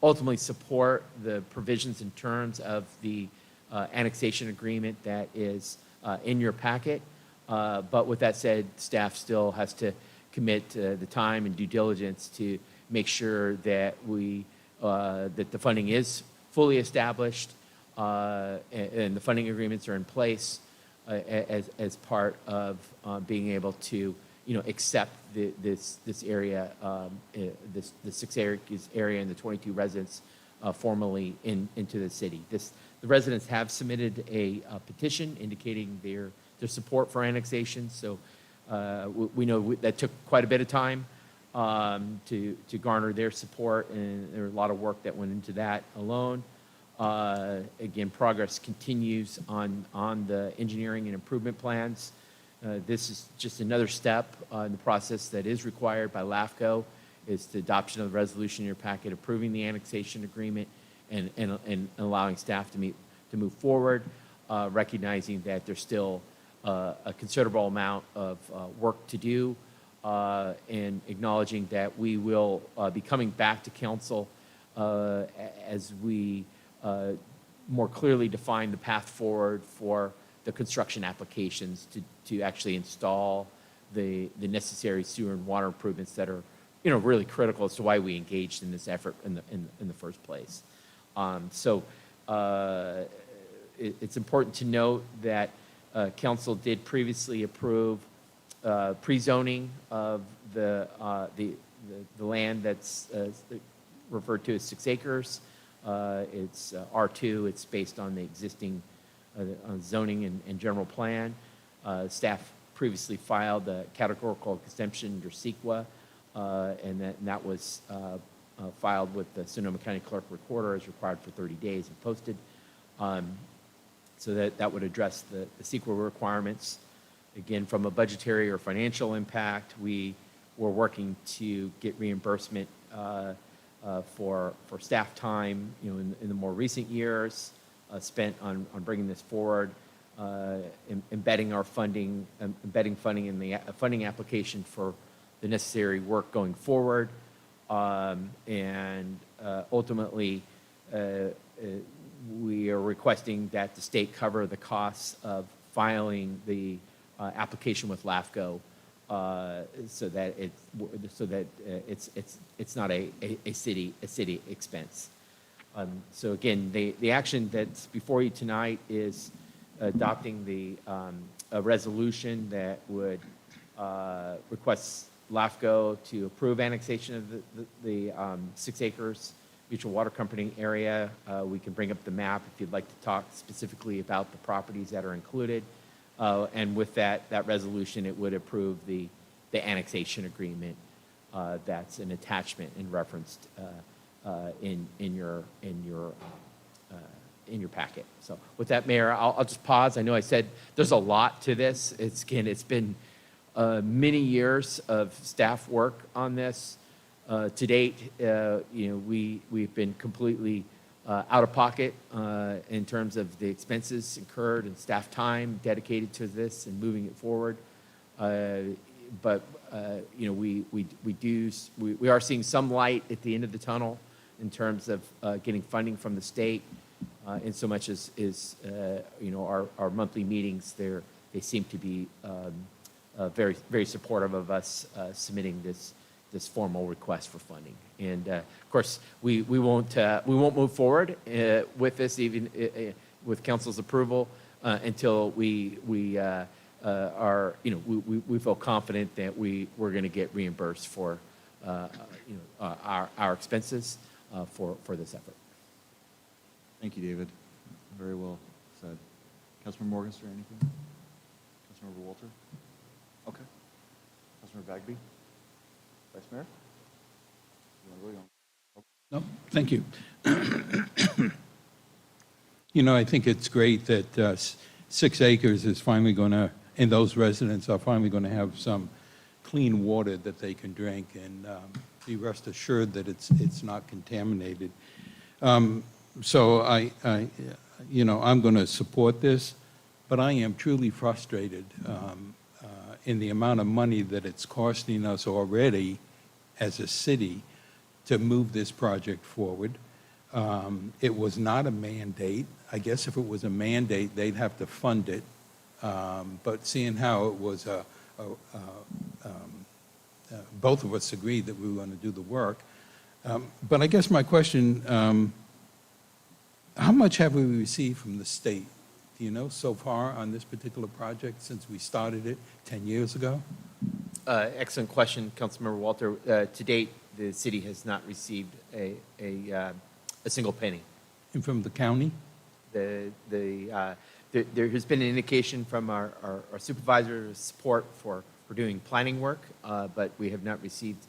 ultimately support the provisions and terms of the annexation agreement that is in your packet. But with that said, staff still has to commit the time and due diligence to make sure that that the funding is fully established and the funding agreements are in place as part of being able to, accept this area, the 6 acres area and the 22 residents formally into the city. The residents have submitted a petition indicating their support for annexation. So we know that took quite a bit of time to garner their support, and there was a lot of work that went into that alone. Again, progress continues on the engineering and improvement plans. This is just another step in the process that is required by LAFCO. Is the adoption of the resolution in your packet approving the annexation agreement and allowing staff to move forward, recognizing that there's still a considerable amount of work to do, and acknowledging that we will be coming back to council as we more clearly define the path forward for the construction applications to actually install the necessary sewer and water improvements that are, really critical as to why we engaged in this effort in the first place. It's important to note that council did previously approve pre-zoning of the land that's referred to as 6 acres. It's R2. It's based on the existing zoning and general plan. Staff previously filed a categorical exemption under CEQA, and that was filed with the Sonoma County Clerk Recorder as required for 30 days and posted. So that would address the CEQA requirements. Again, from a budgetary or financial impact, we were working to get reimbursement for staff time, in the more recent years spent on bringing this forward, embedding funding in the funding application for the necessary work going forward, and ultimately we are requesting that the state cover the costs of filing the application with LAFCO, so that it's not a city expense. So again, the action that's before you tonight is adopting a resolution that would request LAFCO to approve annexation of the 6 acres mutual water company area. We can bring up the map if you'd like to talk specifically about the properties that are included. And with that resolution, it would approve the annexation agreement that's an attachment and referenced in your packet. So with that, Mayor, I'll just pause. I know I said there's a lot to this. It's been many years of staff work on this. To date, we've been completely out of pocket in terms of the expenses incurred and staff time dedicated to this and moving it forward. But we are seeing some light at the end of the tunnel in terms of getting funding from the state. In so much as our monthly meetings, they seem to be very, very supportive of us submitting this formal request for funding. And of course, we won't move forward with this even with council's approval until we feel confident that we're going to get reimbursed for our expenses for this effort. Thank you, David. Very well said. Councilmember Morgenstern, anything? Councilmember Walter? Okay. Councilmember Bagby? Vice Mayor? You want to go? No, thank you. I think it's great that 6 acres is finally going to, and those residents are finally going to have some clean water that they can drink, and be rest assured that it's not contaminated. So I'm going to support this, but I am truly frustrated in the amount of money that it's costing us already as a city to move this project forward. It was not a mandate. I guess if it was a mandate, they'd have to fund it. But seeing how it was both of us agreed that we were going to do the work. But I guess my question, how much have we received from the state, do you know, so far on this particular project since we started it 10 years ago? Excellent question, Councilmember Walter. To date, the city has not received a single penny. And from the county? There has been an indication from our supervisor support for doing planning work, but we have not received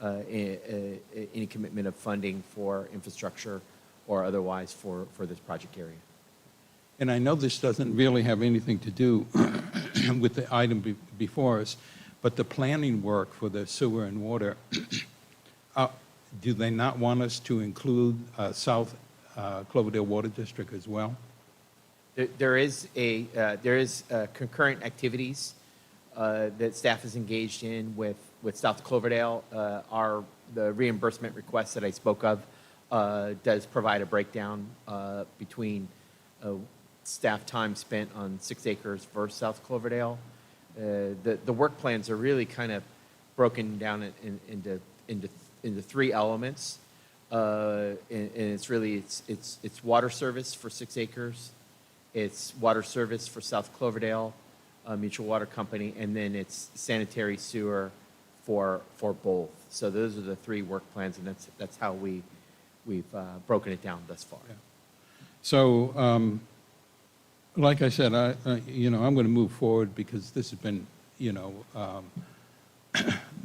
any commitment of funding for infrastructure or otherwise for this project area. And I know this doesn't really have anything to do with the item before us, but the planning work for the sewer and water, do they not want us to include South Cloverdale Water District as well? There is concurrent activities that staff is engaged in with South Cloverdale. The reimbursement request that I spoke of does provide a breakdown between staff time spent on 6 acres versus South Cloverdale. The work plans are really kind of broken down into 3 elements, and it's really it's water service for 6 acres, it's water service for South Cloverdale Mutual Water Company, and then it's sanitary sewer for both. So those are the 3 work plans, and that's how we've broken it down thus far. Yeah. So, like I said, I'm going to move forward because this has been,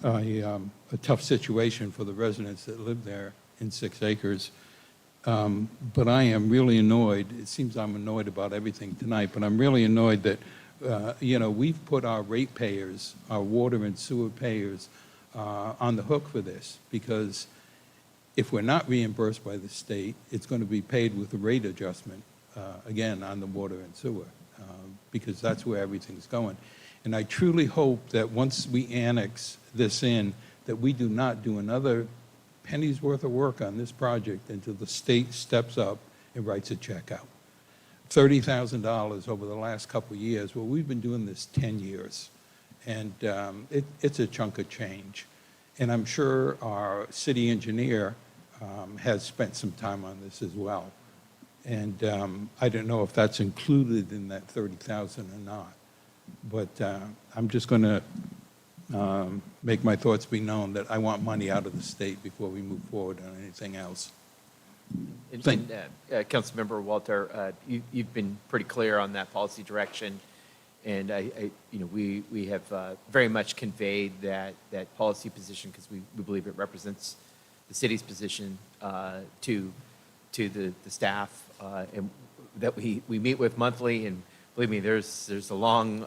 a tough situation for the residents that live there in 6 acres. But I am really annoyed. It seems I'm annoyed about everything tonight, but I'm really annoyed that, we've put our ratepayers, our water and sewer payers, on the hook for this, because if we're not reimbursed by the state, it's going to be paid with a rate adjustment, again, on the water and sewer, because that's where everything's going. And I truly hope that once we annex this in, that we do not do another penny's worth of work on this project until the state steps up and writes a check out. $30,000 over the last couple of years. Well, we've been doing this 10 years, and it's a chunk of change. And I'm sure our city engineer has spent some time on this as well. And I don't know if that's included in that $30,000 or not. But I'm just going to make my thoughts be known that I want money out of the state before we move forward on anything else. Councilmember Walter, you've been pretty clear on that policy direction, and we have very much conveyed that policy position because we believe it represents the city's position to the staff and that we meet with monthly. And believe me, there's a long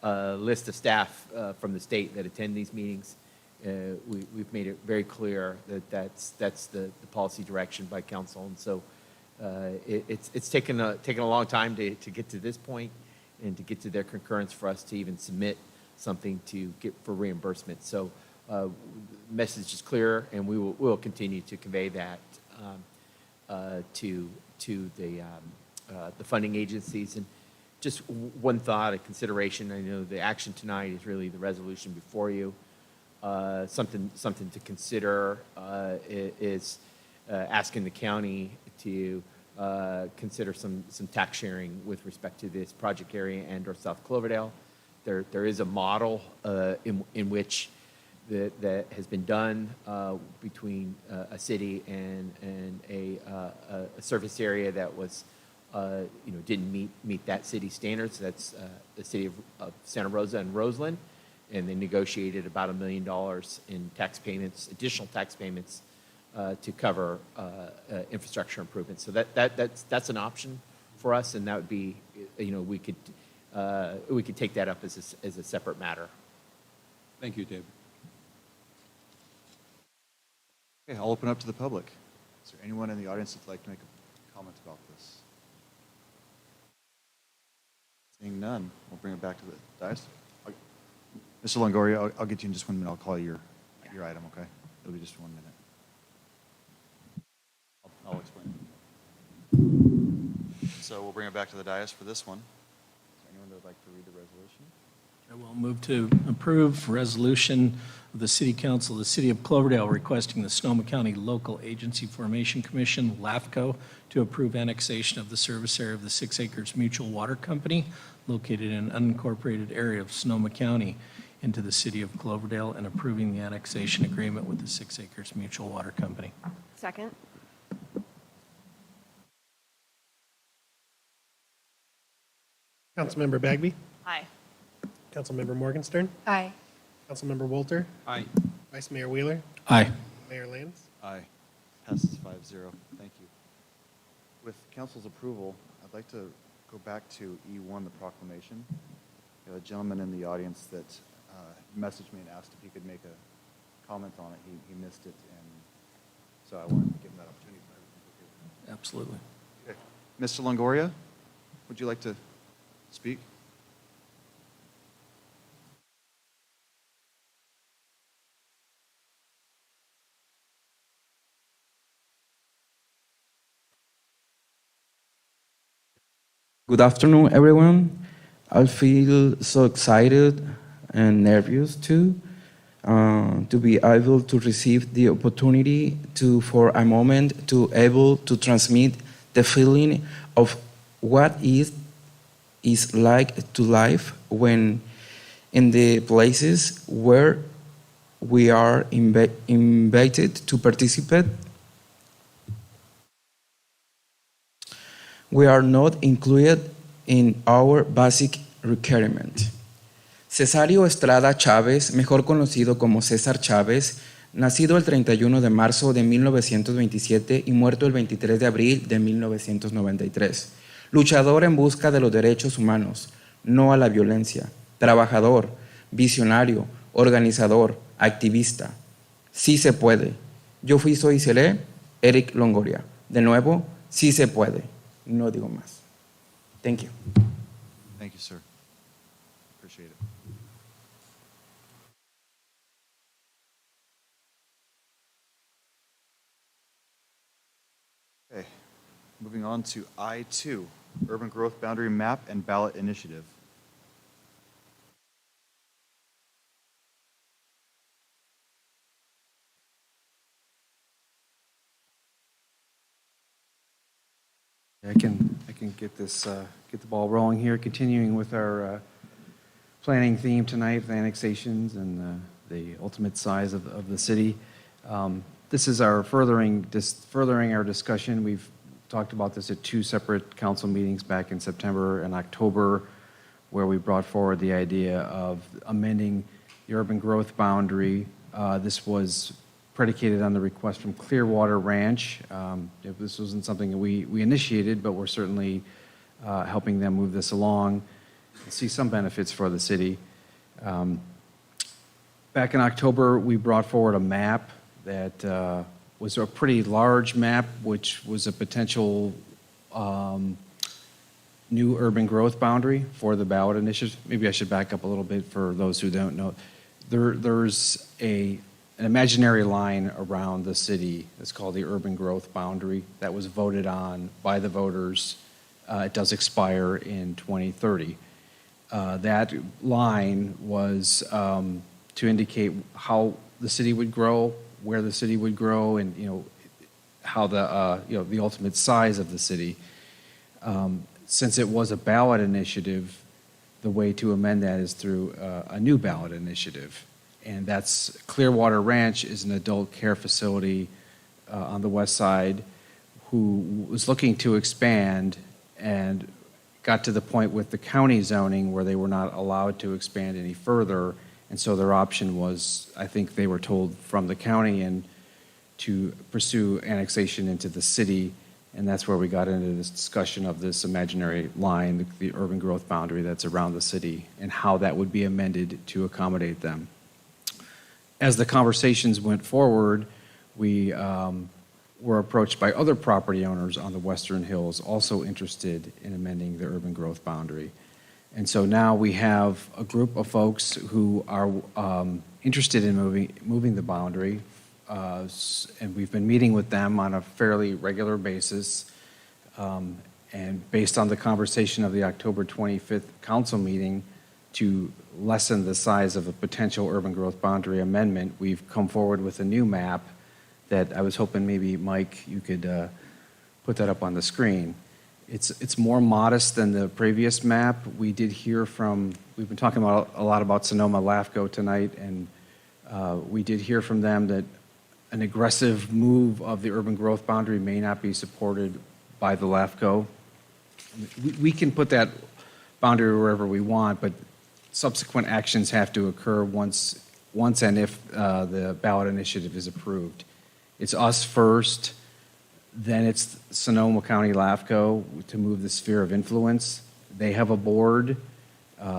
list of staff from the state that attend these meetings. We've made it very clear that that's the policy direction by council, and so it's taken a long time to get to this point and to get to their concurrence for us to even submit something to get for reimbursement. So the message is clear, and we'll continue to convey that to the funding agencies. And just one thought, a consideration. I know the action tonight is really the resolution before you. Something to consider is asking the county to consider some tax sharing with respect to this project area and or South Cloverdale. There is a model in which that has been done between a city and a surface area that was didn't meet that city standards. That's the city of Santa Rosa and Roseland. And they negotiated about $1 million in tax payments, additional tax payments, to cover infrastructure improvements. So that's an option for us, and that would be, we could take that up as a separate matter. Thank you, David. Okay, I'll open up to the public. Is there anyone in the audience that'd like to make a comment about this? Seeing none, we'll bring it back to the dais. Mr. Longoria, I'll get you in just 1 minute. I'll call your your item, okay? It'll be just 1 minute. I'll explain. So we'll bring it back to the dais for this one. Is there anyone that would like to read the resolution? I will move to approve resolution of the City Council of the City of Cloverdale requesting the Sonoma County Local Agency Formation Commission, LAFCO, to approve annexation of the service area of the 6 Acres Mutual Water Company located in an unincorporated area of Sonoma County into the City of Cloverdale and approving the annexation agreement with the 6 Acres Mutual Water Company. Second? Councilmember Bagby, Aye. Councilmember Morgenstern, Aye. Councilmember Wolter, Aye. Vice Mayor Wheeler, Aye. Mayor Lance. Aye. Passes 5-0. Thank you. With council's approval, I'd like to go back to E1, the proclamation. We have a gentleman in the audience that messaged me and asked if he could make a comment on it. He missed it, and so I wanted to give him that opportunity. Absolutely. Okay. Mr. Longoria, would you like to speak? Good afternoon, everyone. I feel so excited and nervous too to be able to receive the opportunity to, for a moment, to able to transmit the feeling of what is like to live when in the places where we are invited to participate. We are not included in our basic requirement. Cesario Estrada Chávez, mejor conocido como César Chávez, nacido el 31 de marzo de 1927 y muerto el 23 de abril de 1993. Luchador en busca de los derechos humanos, no a la violencia. Trabajador, visionario, organizador, activista. Sí se puede. Yo fui, soy y seré Eric Longoria. De nuevo, sí se puede. No digo más. Thank you. Thank you, sir. Appreciate it. Okay, moving on to I2, Urban Growth Boundary Map and Ballot Initiative. I can get this, get the ball rolling here, continuing with our planning theme tonight, the annexations and the ultimate size of the city. This is our furthering our discussion. We've talked about this at 2 separate council meetings back in September and October, where we brought forward the idea of amending the urban growth boundary. This was predicated on the request from Clearwater Ranch. This wasn't something that we initiated, but we're certainly helping them move this along and see some benefits for the city. Back in October, we brought forward a map that was a pretty large map, which was a potential new urban growth boundary for the ballot initiative. Maybe I should back up a little bit for those who don't know. There's an imaginary line around the city that's called the urban growth boundary that was voted on by the voters. It does expire in 2030. That line was to indicate how the city would grow, where the city would grow, and how the ultimate size of the city. Since it was a ballot initiative, the way to amend that is through a new ballot initiative. And that's Clearwater Ranch is an adult care facility on the west side who was looking to expand and got to the point with the county zoning where they were not allowed to expand any further. And so their option was, I think they were told from the county, and to pursue annexation into the city. And that's where we got into this discussion of this imaginary line, the urban growth boundary that's around the city, and how that would be amended to accommodate them. As the conversations went forward, we were approached by other property owners on the Western Hills also interested in amending the urban growth boundary. And so now we have a group of folks who are interested in moving the boundary, and we've been meeting with them on a fairly regular basis. And based on the conversation of the October 25th council meeting, to lessen the size of a potential urban growth boundary amendment, we've come forward with a new map that I was hoping maybe, Mike, you could put that up on the screen. It's more modest than the previous map. We've been talking about a lot about Sonoma-LAFCO tonight, and we did hear from them that an aggressive move of the urban growth boundary may not be supported by the LAFCO. We can put that boundary wherever we want, but subsequent actions have to occur once and if the ballot initiative is approved. It's us first, then it's Sonoma County LAFCO to move the sphere of influence. They have a board.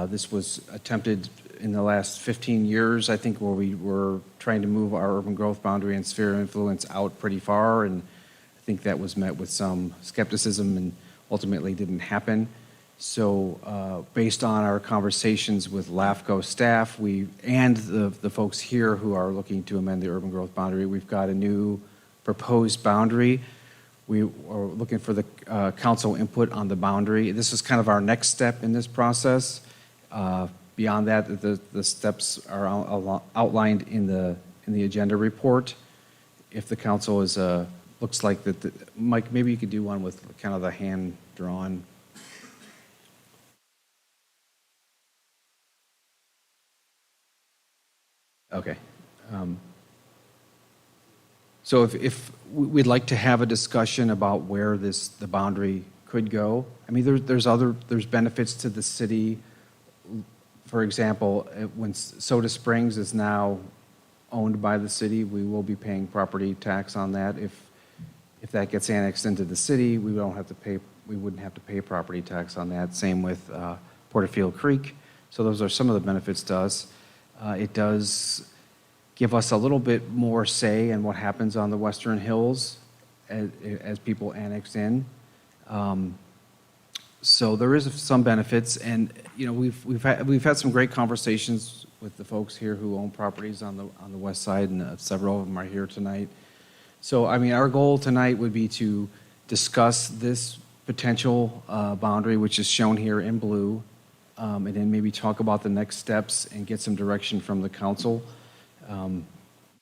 This was attempted in the last 15 years, I think, where we were trying to move our urban growth boundary and sphere of influence out pretty far, and I think that was met with some skepticism and ultimately didn't happen. So based on our conversations with LAFCO staff, and the folks here who are looking to amend the urban growth boundary, we've got a new proposed boundary. We are looking for the council input on the boundary. This is kind of our next step in this process. Beyond that, the steps are outlined in the agenda report. If the council looks like that, Mike, maybe you could do one with kind of the hand drawn. Okay. So if we'd like to have a discussion about where the boundary could go. I mean, there's benefits to the city. For example, when Soda Springs is now owned by the city, we will be paying property tax on that. If that gets annexed into the city, we wouldn't have to pay property tax on that. Same with Porterfield Creek. So those are some of the benefits to us. It does give us a little bit more say in what happens on the Western Hills as people annex in. So there is some benefits, and we've had some great conversations with the folks here who own properties on the west side, and several of them are here tonight. So I mean, our goal tonight would be to discuss this potential boundary, which is shown here in blue, and then maybe talk about the next steps and get some direction from the council.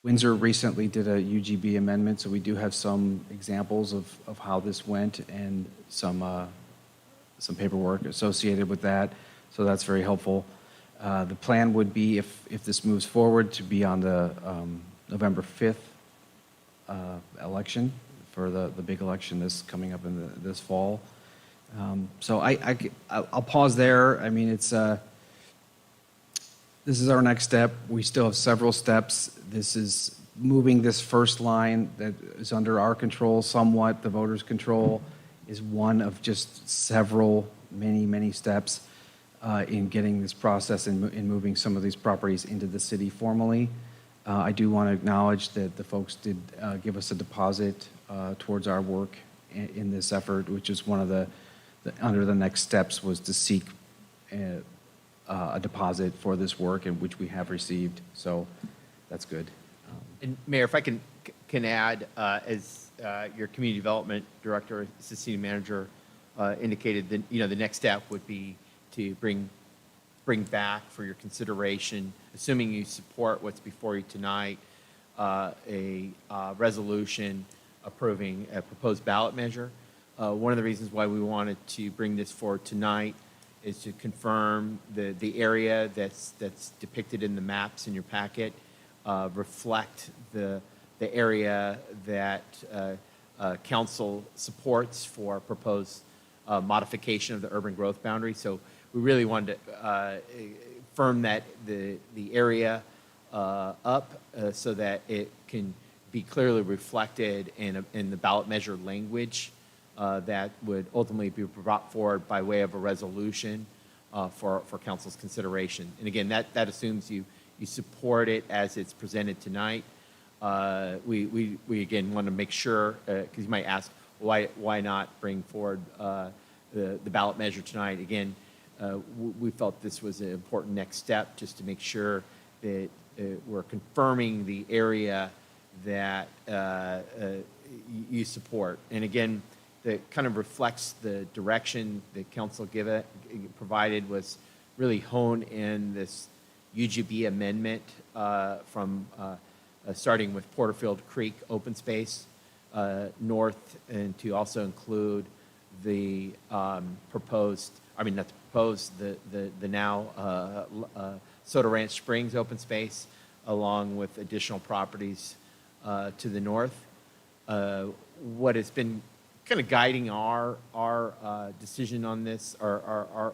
Windsor recently did a UGB amendment, so we do have some examples of how this went and some paperwork associated with that, so that's very helpful. The plan would be, if this moves forward, to be on the November 5th election, for the big election this coming up in this fall. So I'll pause there. I mean, this is our next step. We still have several steps. This is moving this first line that is under our control somewhat. The voters' control is one of just several, many steps in getting this process and in moving some of these properties into the city formally. I do want to acknowledge that the folks did give us a deposit towards our work in this effort, which is one of under the next steps was to seek a deposit for this work, and which we have received. So that's good. And Mayor, if I can add, as your community development director, assistant manager indicated, that the next step would be to bring back for your consideration, assuming you support what's before you tonight, a resolution approving a proposed ballot measure. One of the reasons why we wanted to bring this forward tonight is to confirm the area that's depicted in the maps in your packet reflect the area that council supports for proposed modification of the urban growth boundary. So we really wanted to firm that the area up so that it can be clearly reflected in the ballot measure language that would ultimately be brought forward by way of a resolution for council's consideration. And again, that assumes you support it as it's presented tonight. We again want to make sure, because you might ask, why not bring forward the ballot measure tonight? Again, we felt this was an important next step just to make sure that we're confirming the area that you support. And again, that kind of reflects the direction that council provided was really hone in this UGB amendment from starting with Porterfield Creek open space north, and to also include the proposed, I mean, not the proposed, the now Soda Ranch Springs open space, along with additional properties to the north. What has been kind of guiding our decision on this, our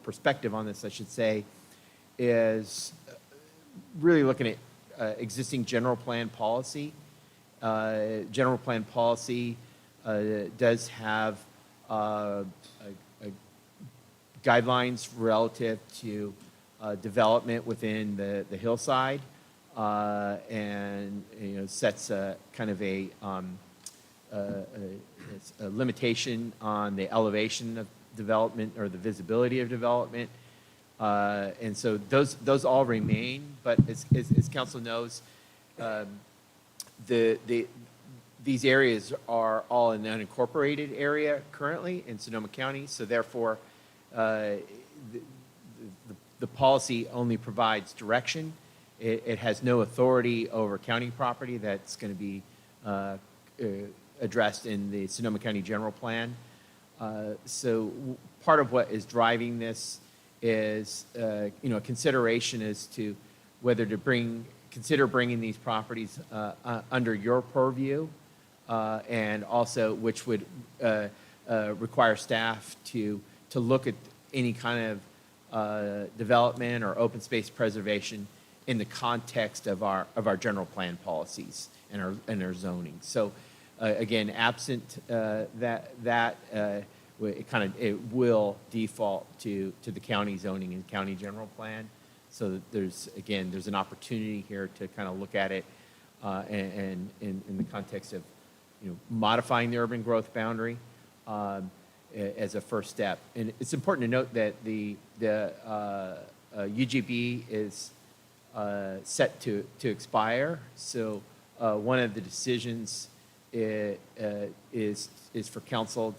perspective on this, I should say, is really looking at existing general plan policy. General plan policy does have guidelines relative to development within the hillside, and sets a kind of a limitation on the elevation of development or the visibility of development. And so those all remain, but as council knows, these areas are all in an unincorporated area currently in Sonoma County, so therefore the policy only provides direction. It has no authority over county property. That's going to be addressed in the Sonoma County General Plan. So part of what is driving this is a consideration as to whether to consider bringing these properties under your purview, and also which would require staff to look at any kind of development or open space preservation in the context of our general plan policies and our zoning. So again, absent it will default to the county zoning and county general plan. So that there's an opportunity here to kind of look at it and in the context of modifying the urban growth boundary as a first step. And it's important to note that the UGB is set to expire. So one of the decisions is for council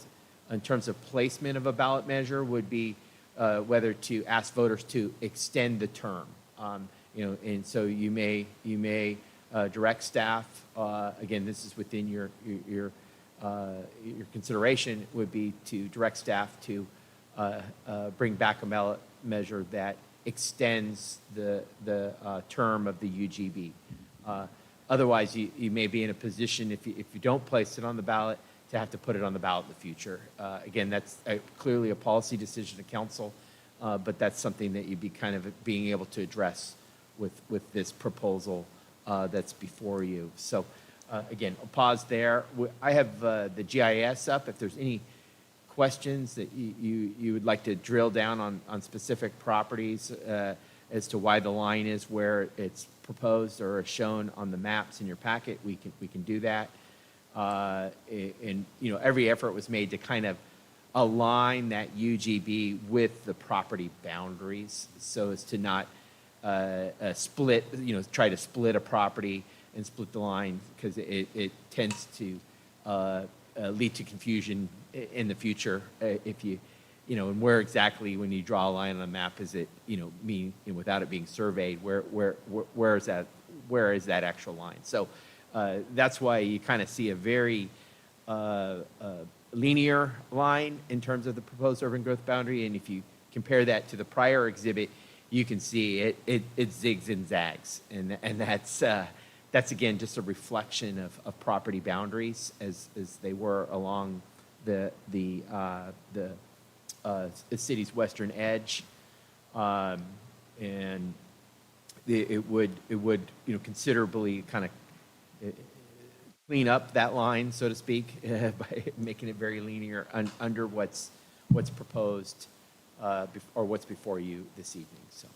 in terms of placement of a ballot measure would be whether to ask voters to extend the term. And so you may direct staff. Again, this is within your consideration. Would be to direct staff to bring back a ballot measure that extends the term of the UGB. Otherwise, you may be in a position, if you don't place it on the ballot, to have to put it on the ballot in the future. Again, that's clearly a policy decision of council, but that's something that you'd be kind of being able to address with this proposal that's before you. So again, I'll pause there. I have the GIS up. If there's any questions that you would like to drill down on specific properties as to why the line is where it's proposed or shown on the maps in your packet, we can do that. And every effort was made to kind of align that UGB with the property boundaries, so as to not split, try to split a property and split the line, because it tends to lead to confusion in the future if and where exactly, when you draw a line on a map, is it mean without it being surveyed, where is that actual line? So that's why you kind of see a very linear line in terms of the proposed urban growth boundary, and if you compare that to the prior exhibit, you can see it zigs and zags, and that's again just a reflection of property boundaries as they were along the city's western edge, and it would considerably kind of clean up that line, so to speak, by making it very linear under what's proposed or what's before you this evening. So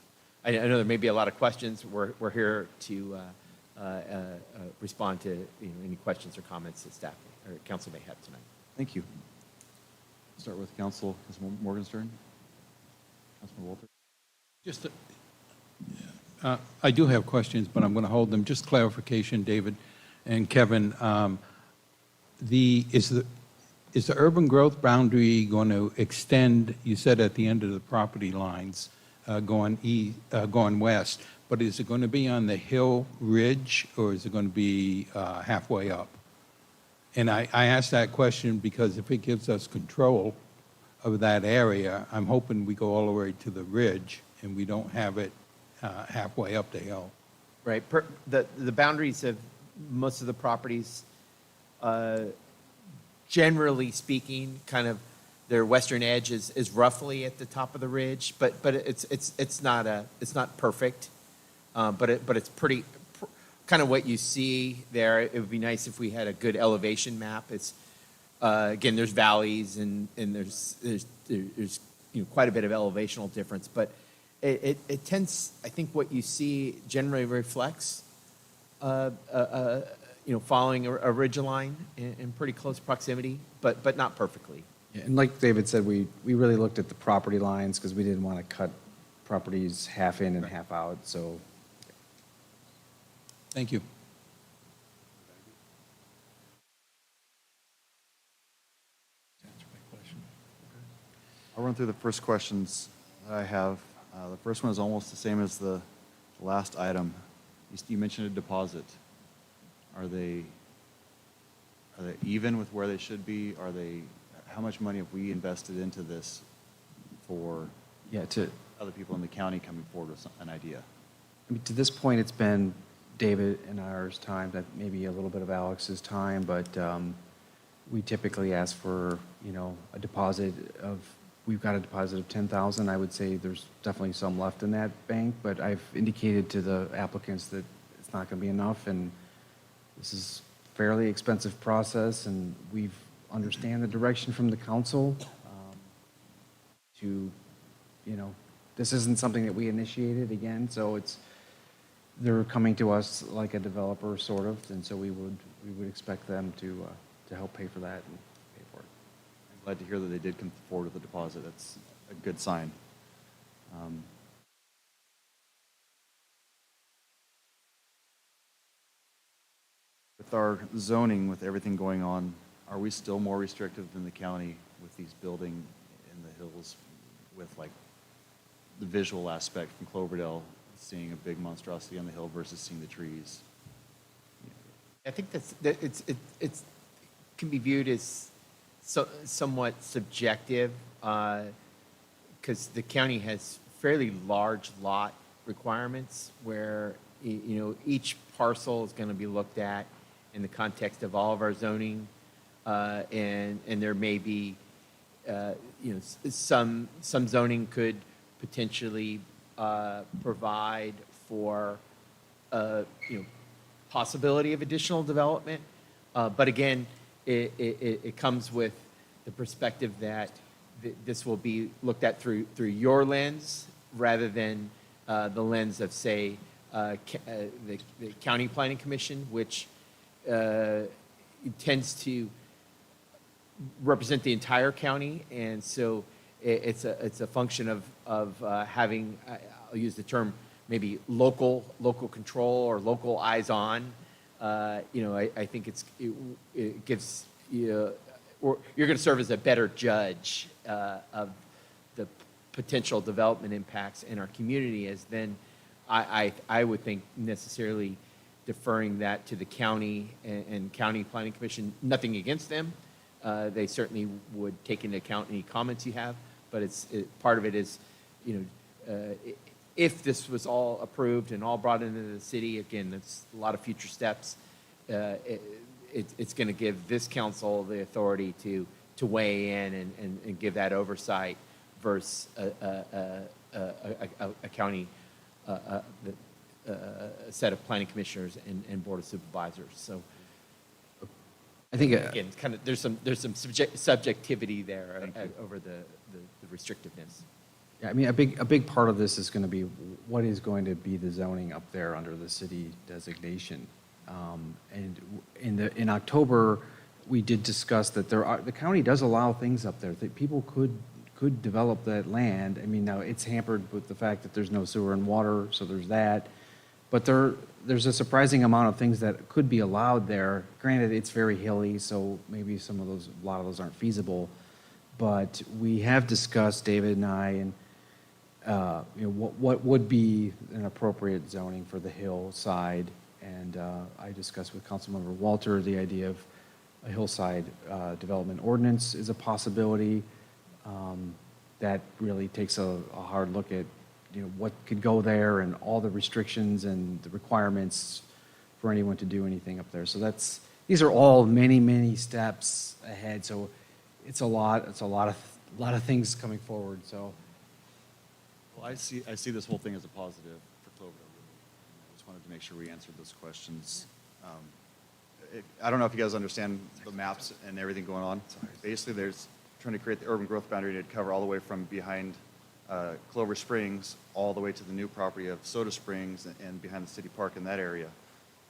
I know there may be a lot of questions. We're here to respond to any questions or comments that staff or council may have tonight. Thank you. Start with Council Ms. Morgenstern. Councilman Walter? Just, I do have questions, but I'm going to hold them. Just clarification, David and Kevin. Is the urban growth boundary going to extend, you said at the end of the property lines, going west, but is it going to be on the hill ridge, or is it going to be halfway up? And I asked that question because if it gives us control of that area, I'm hoping we go all the way to the ridge and we don't have it halfway up the hill. Right. The boundaries of most of the properties, generally speaking, kind of their western edge is roughly at the top of the ridge, but it's not perfect, but it's pretty kind of what you see there. It would be nice if we had a good elevation map. It's again, there's valleys and there's quite a bit of elevational difference, but it tends, I think what you see generally reflects following a ridge line in pretty close proximity, but not perfectly. Yeah, and like David said, we really looked at the property lines because we didn't want to cut properties half in and half out, so. Thank you. I'll run through the first questions that I have. The first one is almost the same as the last item. You mentioned a deposit. Are they even with where they should be? How much money have we invested into this for other people in the county coming forward with an idea? I mean, to this point, it's been David and ours time, that maybe a little bit of Alex's time, but we typically ask for, a deposit of, we've got a deposit of $10,000. I would say there's definitely some left in that bank, but I've indicated to the applicants that it's not going to be enough, and this is a fairly expensive process, and we understand the direction from the council this isn't something that we initiated again, so they're coming to us like a developer, sort of, and so we would expect them to help pay for that and pay for it. I'm glad to hear that they did come forward with a deposit. That's a good sign. With our zoning, with everything going on, are we still more restrictive than the county with these building in the hills with like the visual aspect from Cloverdale, seeing a big monstrosity on the hill versus seeing the trees? I think it can be viewed as somewhat subjective because the county has fairly large lot requirements where each parcel is going to be looked at in the context of all of our zoning, and there may be some zoning could potentially provide for possibility of additional development, but again, it comes with the perspective that this will be looked at through your lens rather than the lens of, say, the County Planning Commission, which tends to represent the entire county, and so it's a function of having, I'll use the term, maybe local control or local eyes on. I think it gives you, or you're going to serve as a better judge of the potential development impacts in our community, as then I would think necessarily deferring that to the county and County Planning Commission. Nothing against them. They certainly would take into account any comments you have, but part of it is, if this was all approved and all brought into the city, again, that's a lot of future steps. It's going to give this council the authority to weigh in and give that oversight versus a county, a set of planning commissioners and board of supervisors. So I think again, kind of there's some subjectivity there over the restrictiveness. Yeah, I mean, a big part of this is going to be what is going to be the zoning up there under the city designation. And in October, we did discuss that the county does allow things up there that people could develop that land. I mean, now it's hampered with the fact that there's no sewer and water, so there's that. But there's a surprising amount of things that could be allowed there. Granted, it's very hilly, so maybe a lot of those aren't feasible. But we have discussed, David and I, and what would be an appropriate zoning for the hillside. And I discussed with Councilmember Walter the idea of a hillside development ordinance is a possibility. That really takes a hard look at what could go there and all the restrictions and the requirements for anyone to do anything up there. So these are all many steps ahead. So it's a lot of things coming forward. So Well, I see this whole thing as a positive for Cloverdale, really. I just wanted to make sure we answered those questions. I don't know if you guys understand the maps and everything going on. Basically, there's trying to create the urban growth boundary to cover all the way from behind Clover Springs all the way to the new property of Soda Springs and behind the city park in that area.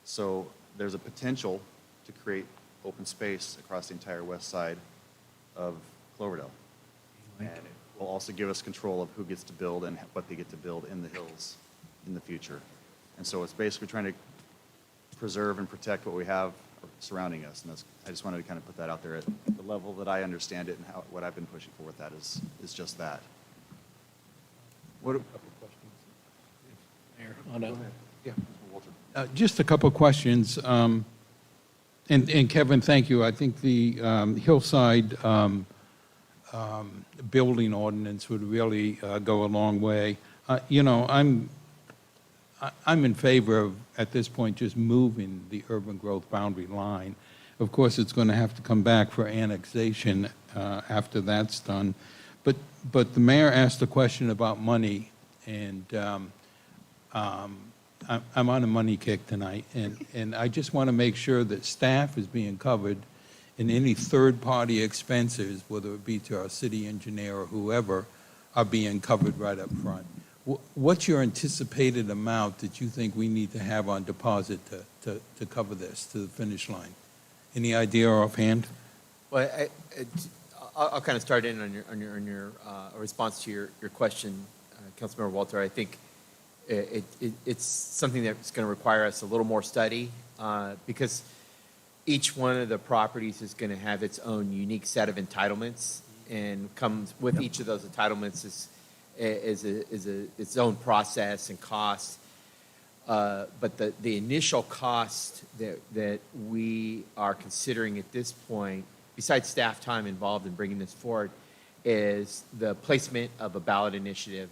So there's a potential to create open space across the entire west side of Cloverdale. And it will also give us control of who gets to build and what they get to build in the hills in the future. And so it's basically trying to preserve and protect what we have surrounding us. And I just wanted to kind of put that out there at the level that I understand it, and what I've been pushing for with that is just that. Mayor, on a- Yeah, Walter. Just a couple of questions. And Kevin, thank you. I think the hillside building ordinance would really go a long way. I'm in favor of, at this point, just moving the urban growth boundary line. Of course, it's going to have to come back for annexation after that's done. But the mayor asked a question about money, and I'm on a money kick tonight, and I just want to make sure that staff is being covered in any third-party expenses, whether it be to our city engineer or whoever, are being covered right up front. What's your anticipated amount that you think we need to have on deposit to cover this to the finish line? Any idea offhand? Well, I'll kind of start in on your response to your question, Councilmember Walter. I think it's something that's going to require us a little more study because each one of the properties is going to have its own unique set of entitlements, and comes with each of those entitlements is its own process and cost. But the initial cost that we are considering at this point, besides staff time involved in bringing this forward, is the placement of a ballot initiative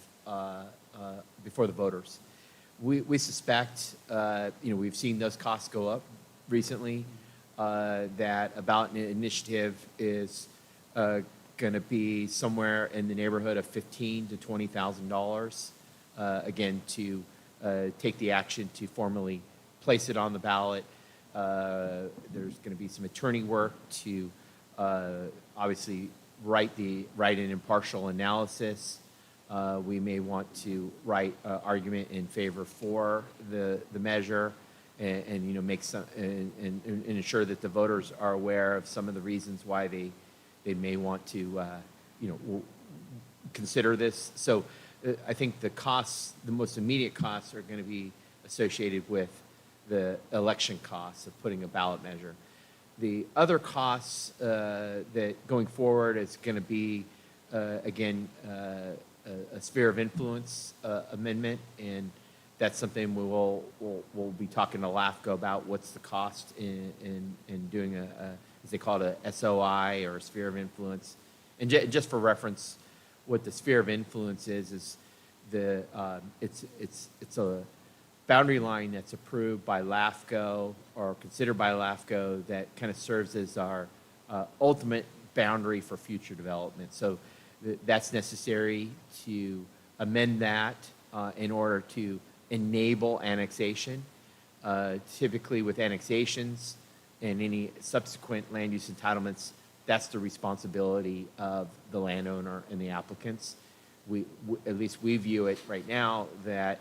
before the voters. We suspect, we've seen those costs go up recently, that a ballot initiative is going to be somewhere in the neighborhood of $15,000 to $20,000, again, to take the action to formally place it on the ballot. There's going to be some attorney work to obviously write an impartial analysis. We may want to write an argument in favor for the measure, and make some and ensure that the voters are aware of some of the reasons why they may want to consider this. So I think the most immediate costs are going to be associated with the election costs of putting a ballot measure. The other costs that going forward is going to be, again, a sphere of influence amendment, and that's something we'll be talking to LAFCO about. What's the cost in doing as they call it, a SOI, or a sphere of influence? And just for reference, what the sphere of influence is it's a boundary line that's approved by LAFCO or considered by LAFCO that kind of serves as our ultimate boundary for future development. So that's necessary to amend that in order to enable annexation. Typically with annexations and any subsequent land use entitlements, that's the responsibility of the landowner and the applicants. At least we view it right now that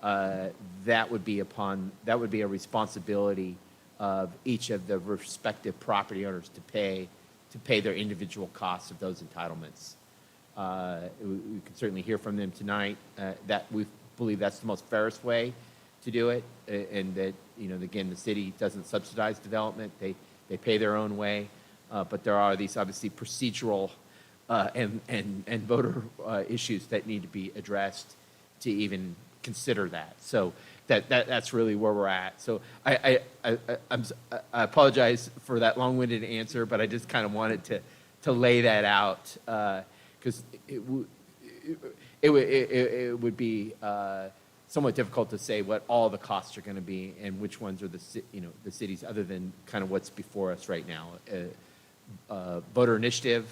that would be a responsibility of each of the respective property owners to pay their individual costs of those entitlements. We can certainly hear from them tonight that we believe that's the most fairest way to do it, and that, again, the city doesn't subsidize development. They pay their own way, but there are these obviously procedural and voter issues that need to be addressed to even consider that. So that's really where we're at. So I apologize for that long-winded answer, but I just kind of wanted to lay that out because it would be somewhat difficult to say what all the costs are going to be and which ones are the cities, other than kind of what's before us right now. Voter initiative,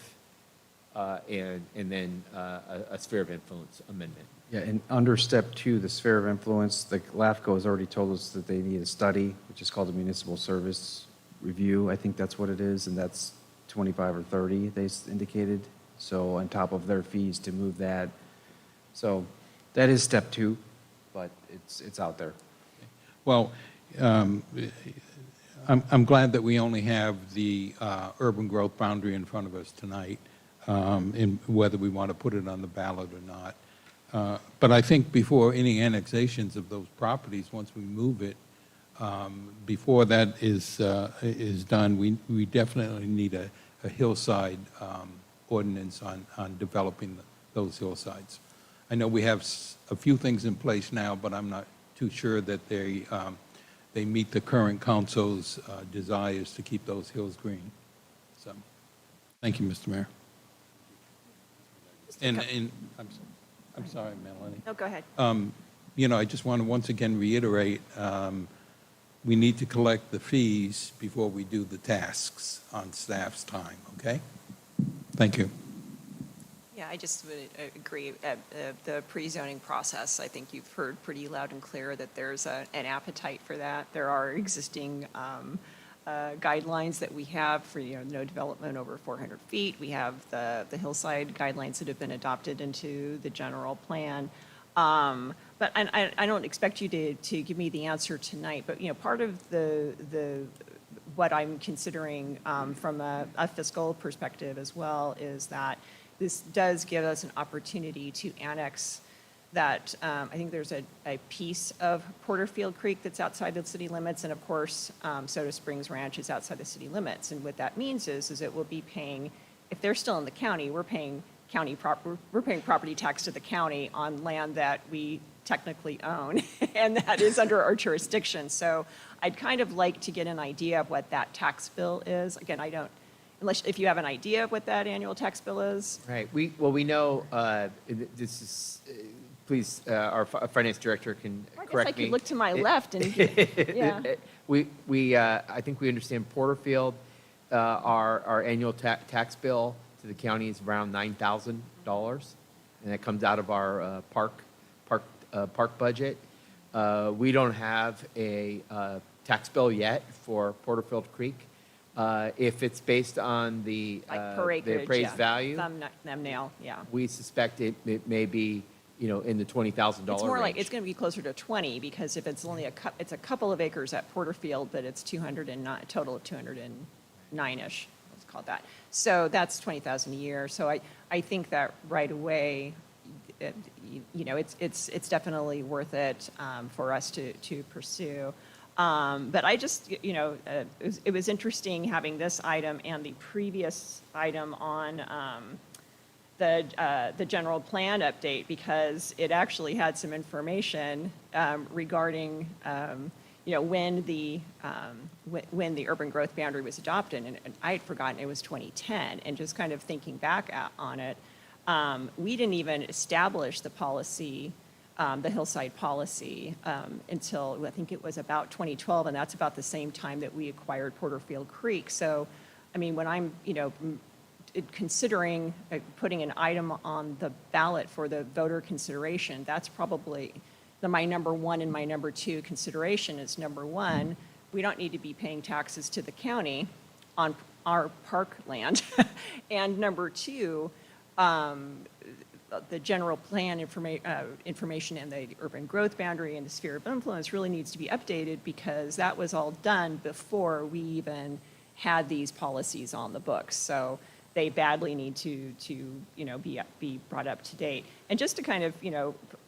and then a sphere of influence amendment. Yeah, and under step 2, the sphere of influence, the LAFCO has already told us that they need a study, which is called a municipal service review. I think that's what it is, and that's 25 or 30, they indicated. So on top of their fees to move that. So that is step 2, but it's out there. Well, I'm glad that we only have the urban growth boundary in front of us tonight, in whether we want to put it on the ballot or not. But I think before any annexations of those properties, once we move it, before that is done, we definitely need a hillside ordinance on developing those hillsides. I know we have a few things in place now, but I'm not too sure that they meet the current council's desires to keep those hills green. So, thank you, Mr. Mayor. And I'm sorry, Melanie. No, go ahead. I just want to once again reiterate, we need to collect the fees before we do the tasks on staff's time, okay? Thank you. Yeah, I just would agree. The pre-zoning process, I think you've heard pretty loud and clear that there's an appetite for that. There are existing guidelines that we have for no development over 400 feet. We have the hillside guidelines that have been adopted into the general plan. But I don't expect you to give me the answer tonight. But part of the what I'm considering from a fiscal perspective as well is that this does give us an opportunity to annex that. I think there's a piece of Porterfield Creek that's outside the city limits, and of course, Soda Springs Ranch is outside the city limits. And what that means is it will be paying, if they're still in the county, we're paying property tax to the county on land that we technically own, and that is under our jurisdiction. So I'd kind of like to get an idea of what that tax bill is. Again, I don't. Unless if you have an idea of what that annual tax bill is. Right. We know this is. Please, our finance director can correct me. I could look to my left and yeah. I think we understand Porterfield. Our annual tax bill to the county is around $9,000, and that comes out of our park budget. We don't have a tax bill yet for Porterfield Creek. If it's based on the appraised value, thumbnail, yeah. We suspect it may be, in the $20,000 It's more range. like it's going to be closer to 20 because if it's only it's a couple of acres at Porterfield, but it's 209 total of 209-ish. Let's call it that. So that's 20,000 a year. So I think that right away, it's definitely worth it for us to pursue. But I just, it was interesting having this item and the previous item on the general plan update because it actually had some information regarding, when the urban growth boundary was adopted. And I had forgotten it was 2010. And just kind of thinking back on it, we didn't even establish the policy. The hillside policy until I think it was about 2012, and that's about the same time that we acquired Porterfield Creek. So, I mean, when I'm, considering putting an item on the ballot for the voter consideration, that's probably my number one and my number two consideration is number one, we don't need to be paying taxes to the county on our park land, and number two, the general plan information and the urban growth boundary and the sphere of influence really needs to be updated because that was all done before we even had these policies on the books. So they badly need to be brought up to date. And just to kind of,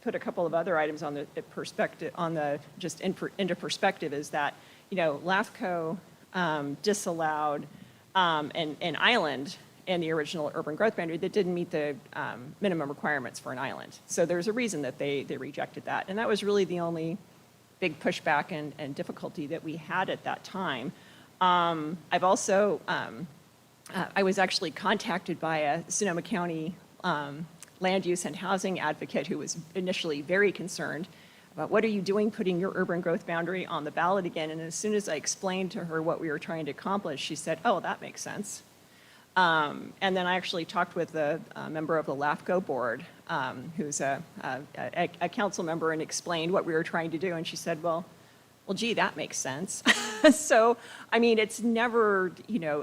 put a couple of other items on the perspective, into perspective is that, LAFCO disallowed an island in the original urban growth boundary that didn't meet the minimum requirements for an island. So there's a reason that they rejected that. And that was really the only big pushback and difficulty that we had at that time. I've also, I was actually contacted by a Sonoma County land use and housing advocate who was initially very concerned about what are you doing putting your urban growth boundary on the ballot again? And as soon as I explained to her what we were trying to accomplish, she said, oh, that makes sense. And then I actually talked with a member of the LAFCO board, who's a council member, and explained what we were trying to do. And she said, well, gee, that makes sense. So, I mean, it's never,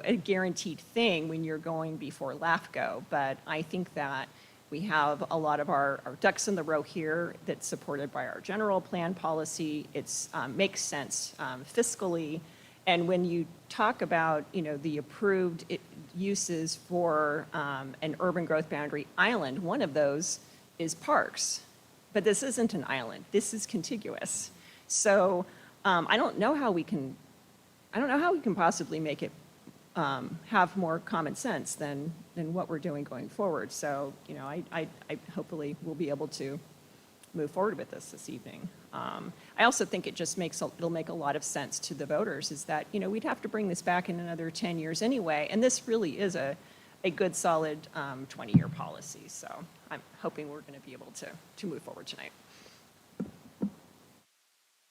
a guaranteed thing when you're going before LAFCO. But I think that we have a lot of our ducks in the row here that's supported by our general plan policy. It makes sense fiscally. And when you talk about, the approved uses for an urban growth boundary island, one of those is parks. But this isn't an island. This is contiguous. So I don't know how we can possibly make it have more common sense than what we're doing going forward. So, I hopefully will be able to move forward with this evening. I also think it'll make a lot of sense to the voters is that, we'd have to bring this back in another 10 years anyway, and this really is a good solid 20-year policy. So I'm hoping we're going to be able to move forward tonight. I'd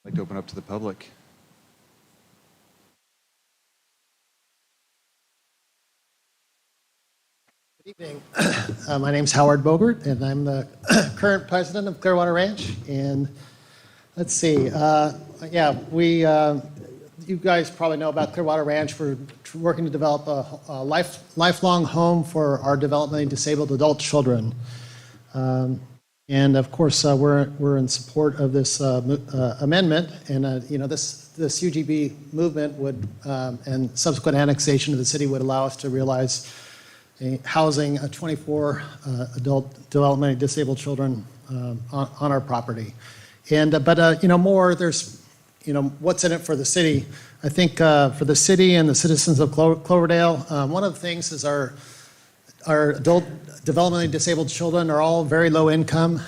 like to open up to the public. Good evening. My name's Howard Bogert, and I'm the current president of Clearwater Ranch. And let's see, you guys probably know about Clearwater Ranch. We're working to develop a lifelong home for our developmentally disabled adult children. And of course, we're in support of this amendment, and this UGB movement would and subsequent annexation of the city would allow us to realize housing 24 adult developmentally disabled children on our property. And more there's what's in it for the city. I think for the city and the citizens of Cloverdale, one of the things is our adult developmentally disabled children are all very low income.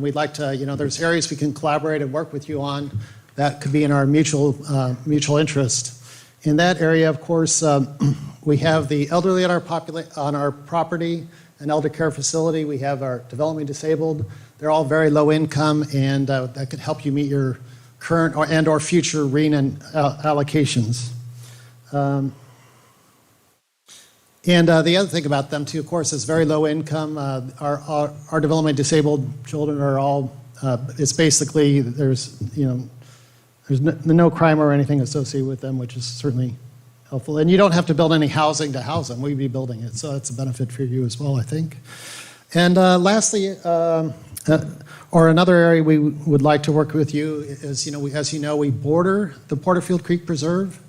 We'd like to, there's areas we can collaborate and work with you on that could be in our mutual interest. In that area, of course, we have the elderly on our property, an elder care facility. We have our developmentally disabled. They're all very low income, and that could help you meet your current or future REIN allocations. And the other thing about them too, of course, is very low income. Our developmentally disabled children are all. It's basically there's no crime or anything associated with them, which is certainly helpful. And you don't have to build any housing to house them. We'd be building it, so that's a benefit for you as well, I think. And lastly, or another area we would like to work with you is, as you know, we border the Porterfield Creek Preserve.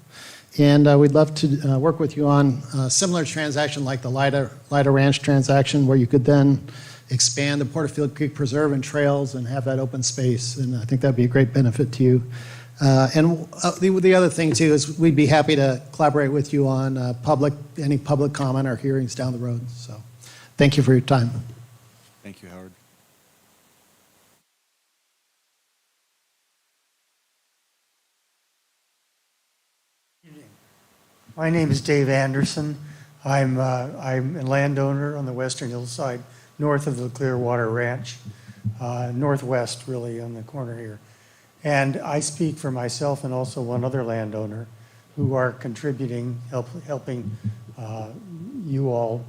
And we'd love to work with you on a similar transaction like the Lida Ranch transaction, where you could then expand the Porterfield Creek Preserve and trails and have that open space. And I think that'd be a great benefit to you. And the other thing too is we'd be happy to collaborate with you on any public comment or hearings down the road. So thank you for your time. Thank you, Howard. My name is Dave Anderson. I'm a landowner on the western hillside, north of the Clearwater Ranch, northwest really on the corner here. And I speak for myself and also one other landowner who are contributing, helping you all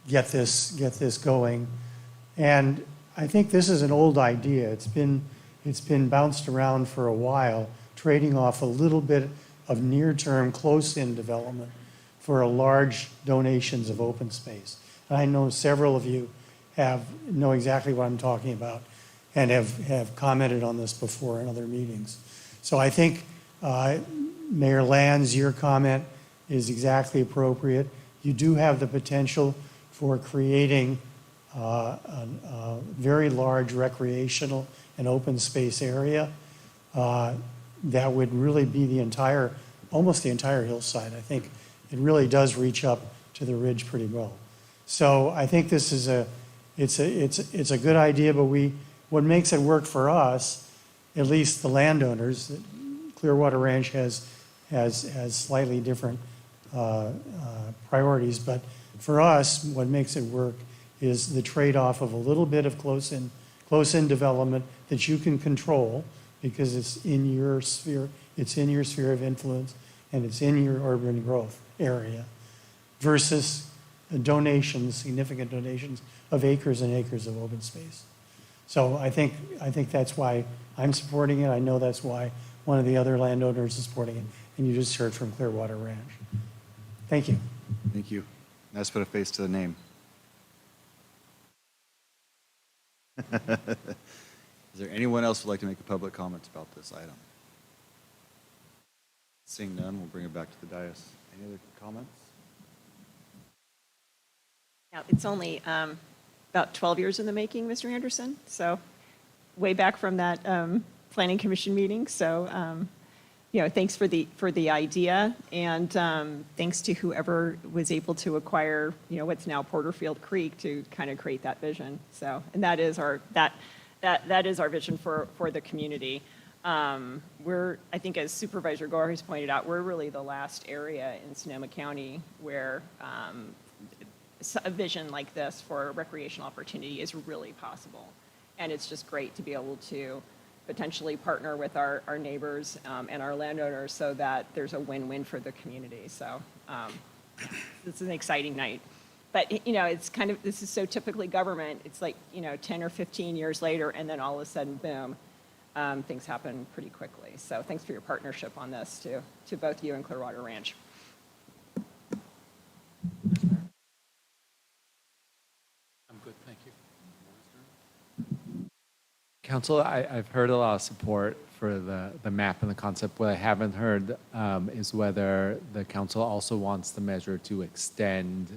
get this going. And I think this is an old idea. It's been bounced around for a while, trading off a little bit of near-term close-in development for a large donations of open space. And I know several of you know exactly what I'm talking about and have commented on this before in other meetings. So I think Mayor Lands, your comment is exactly appropriate. you do have the potential for creating a very large recreational and open space area that would really be the entire, almost the entire hillside. I think it really does reach up to the ridge pretty well. So I think this is it's a good idea, but what makes it work for us, at least the landowners, Clearwater Ranch has slightly different priorities, but for us, what makes it work is the trade-off of a little bit of close-in development that you can control because it's in your sphere of influence, and it's in your urban growth area, versus donations, significant donations of acres and acres of open space. So I think that's why I'm supporting it. I know that's why one of the other landowners is supporting it, and you just heard from Clearwater Ranch. Thank you. Thank you. Nice to put a face to the name. Is there anyone else who would like to make a public comment about this item? Seeing none, we'll bring it back to the dais. Any other comments? Now, it's only about 12 years in the making, Mr. Anderson, so way back from that Planning Commission meeting. So, thanks for the idea, and thanks to whoever was able to acquire, what's now Porterfield Creek to kind of create that vision. So, and that is our vision for the community. I think as Supervisor Gore has pointed out, we're really the last area in Sonoma County where a vision like this for a recreational opportunity is really possible. And it's just great to be able to potentially partner with our neighbors and our landowners so that there's a win-win for the community. So it's an exciting night. But, it's kind of, this is so typically government. It's like, 10 or 15 years later, and then all of a sudden, boom, things happen pretty quickly. So thanks for your partnership on this to both you and Clearwater Ranch. I'm good, thank you. Council, I've heard a lot of support for the map and the concept. What I haven't heard is whether the council also wants the measure to extend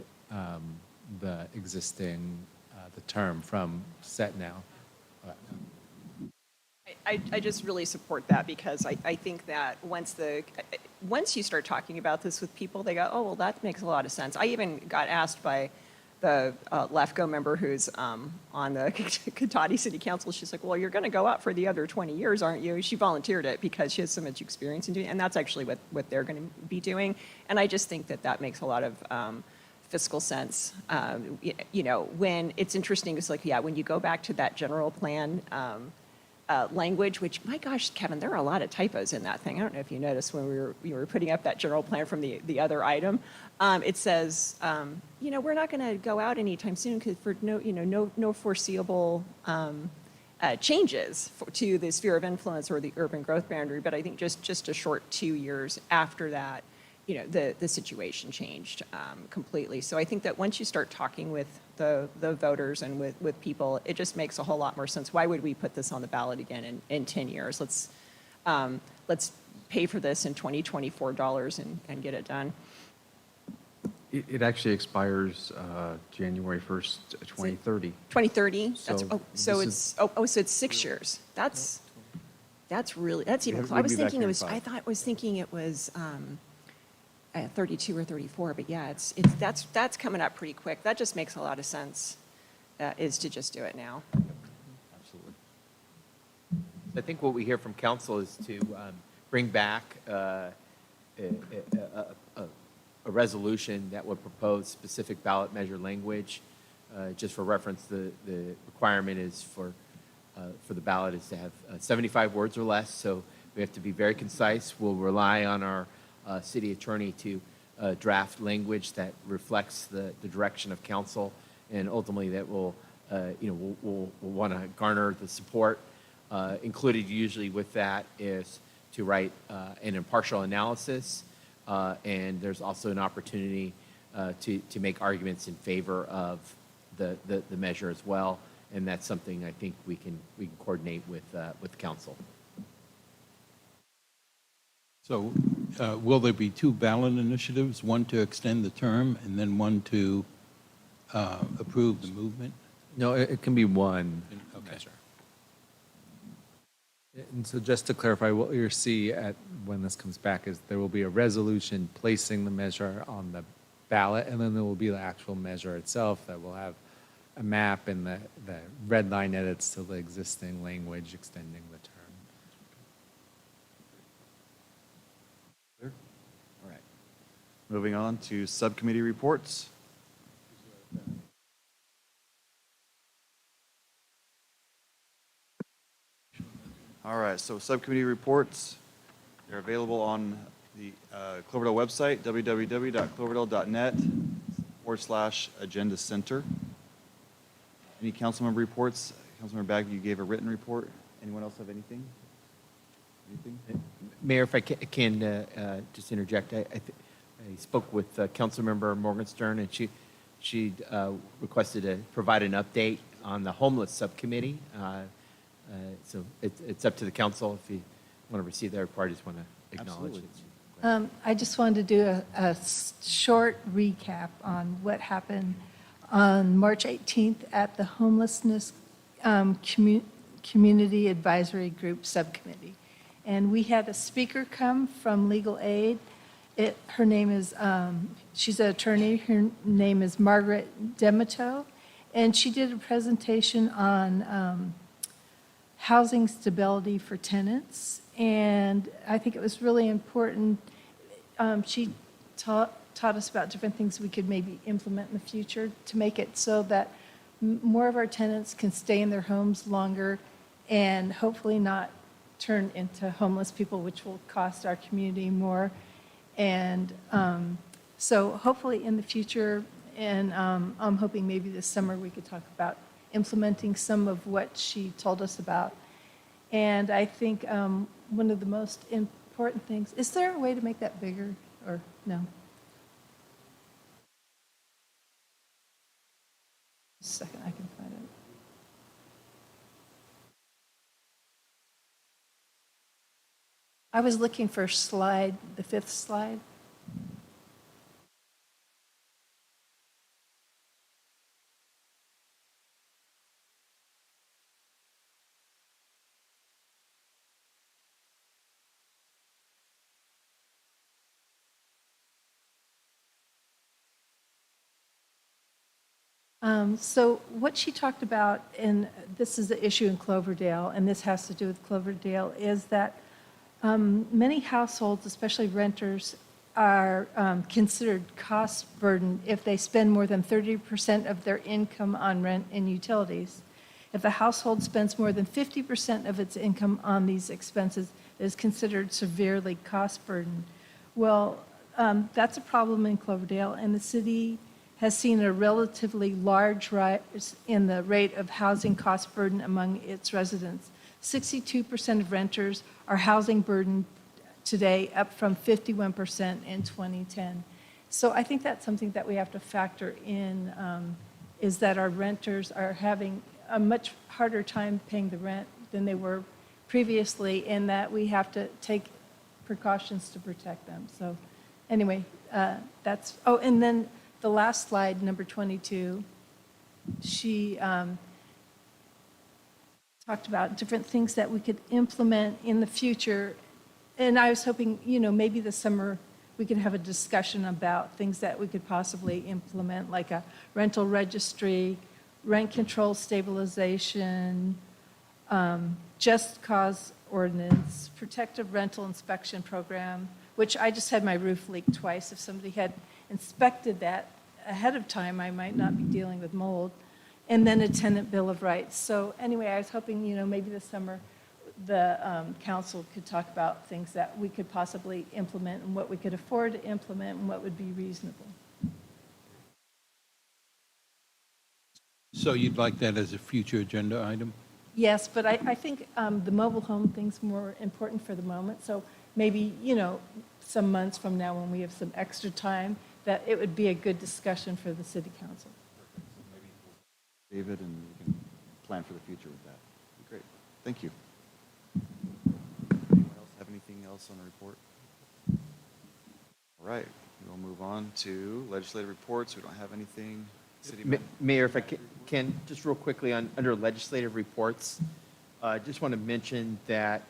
the existing, the term from set now. I just really support that because I think that once you start talking about this with people, they go, oh, well, that makes a lot of sense. I even got asked by the LEFCO member who's on the Cotati City Council. She's like, well, you're going to go out for the other 20 years, aren't you? She volunteered it because she has so much experience in doing it, and that's actually what they're going to be doing. And I just think that makes a lot of fiscal sense. When it's interesting, it's like, when you go back to that general plan language, which, my gosh, Kevin, there are a lot of typos in that thing. I don't know if you noticed when we were putting up that general plan from the other item. It says, we're not going to go out anytime soon because for no foreseeable changes to the sphere of influence or the urban growth boundary. But I think just a short 2 years after that, the situation changed completely. So I think that once you start talking with the voters and with people, it just makes a whole lot more sense. Why would we put this on the ballot again in 10 years? Let's pay for this in 2024 dollars and get it done. It actually expires January 1st, 2030. 2030? So So it's 6 years. That's even close. I was thinking it was 32 or 34, but yeah, that's coming up pretty quick. That just makes a lot of sense, is to just do it now. Absolutely. I think what we hear from council is to bring back a resolution that would propose specific ballot measure language. Just for reference, the requirement is for the ballot is to have 75 words or less, so we have to be very concise. We'll rely on our city attorney to draft language that reflects the direction of council, and ultimately that will, we'll want to garner the support. Included usually with that is to write an impartial analysis, and there's also an opportunity to make arguments in favor of the measure as well, and that's something I think we can coordinate with council. So will there be two ballot initiatives, one to extend the term and then one to approve the movement? No, it can be one Okay. measure. And so just to clarify, what you'll see when this comes back is there will be a resolution placing the measure on the ballot, and then there will be the actual measure itself that will have a map and the red line edits to the existing language extending the term. Clear? All right. Moving on to subcommittee reports. All right, so subcommittee reports, they're available on the Cloverdale website, www.cloverdale.net/agenda center. Any council member reports? Councilmember Bagby, you gave a written report. Anyone else have anything? Anything? Mayor, if I can just interject, I spoke with Councilmember Morgenstern, and she requested to provide an update on the homeless subcommittee. So it's up to the council if you want to receive that report. I just want to acknowledge it. I just wanted to do a short recap on what happened on March 18th at the Homelessness Community Advisory Group Subcommittee. And we had a speaker come from Legal Aid. Her name is, she's an attorney. Her name is Margaret Demato. And she did a presentation on housing stability for tenants. And I think it was really important. She taught us about different things we could maybe implement in the future to make it so that more of our tenants can stay in their homes longer and hopefully not turn into homeless people, which will cost our community more. And so hopefully in the future, and I'm hoping maybe this summer we could talk about implementing some of what she told us about. And I think one of the most important things, is there a way to make that bigger or no? Just a second, I can find it. I was looking for slide, the 5th slide. So what she talked about, and this is the issue in Cloverdale, and this has to do with Cloverdale, is that many households, especially renters, are considered cost burden if they spend more than 30% of their income on rent and utilities. If a household spends more than 50% of its income on these expenses, it is considered severely cost burden. Well, that's a problem in Cloverdale, and the city has seen a relatively large rise in the rate of housing cost burden among its residents. 62% of renters are housing burdened today, up from 51% in 2010. So I think that's something that we have to factor in, is that our renters are having a much harder time paying the rent than they were previously, and that we have to take precautions to protect them. So anyway, that's, oh, and then the last slide, number 22, she talked about different things that we could implement in the future. And I was hoping, maybe this summer we could have a discussion about things that we could possibly implement, like a rental registry, rent control stabilization, just cause ordinance, protective rental inspection program, which I just had my roof leak twice. If somebody had inspected that ahead of time, I might not be dealing with mold. And then a tenant bill of rights. So anyway, I was hoping, maybe this summer the council could talk about things that we could possibly implement and what we could afford to implement and what would be reasonable. So you'd like that as a future agenda item? Yes, but I think the mobile home thing's more important for the moment. So maybe, some months from now when we have some extra time, that it would be a good discussion for the city council. David, and we can plan for the future with that. Great. Thank you. Anyone else have anything else on the report? All right, we'll move on to legislative reports. We don't have anything. City Mayor, if I can, just real quickly under legislative reports, I just want to mention that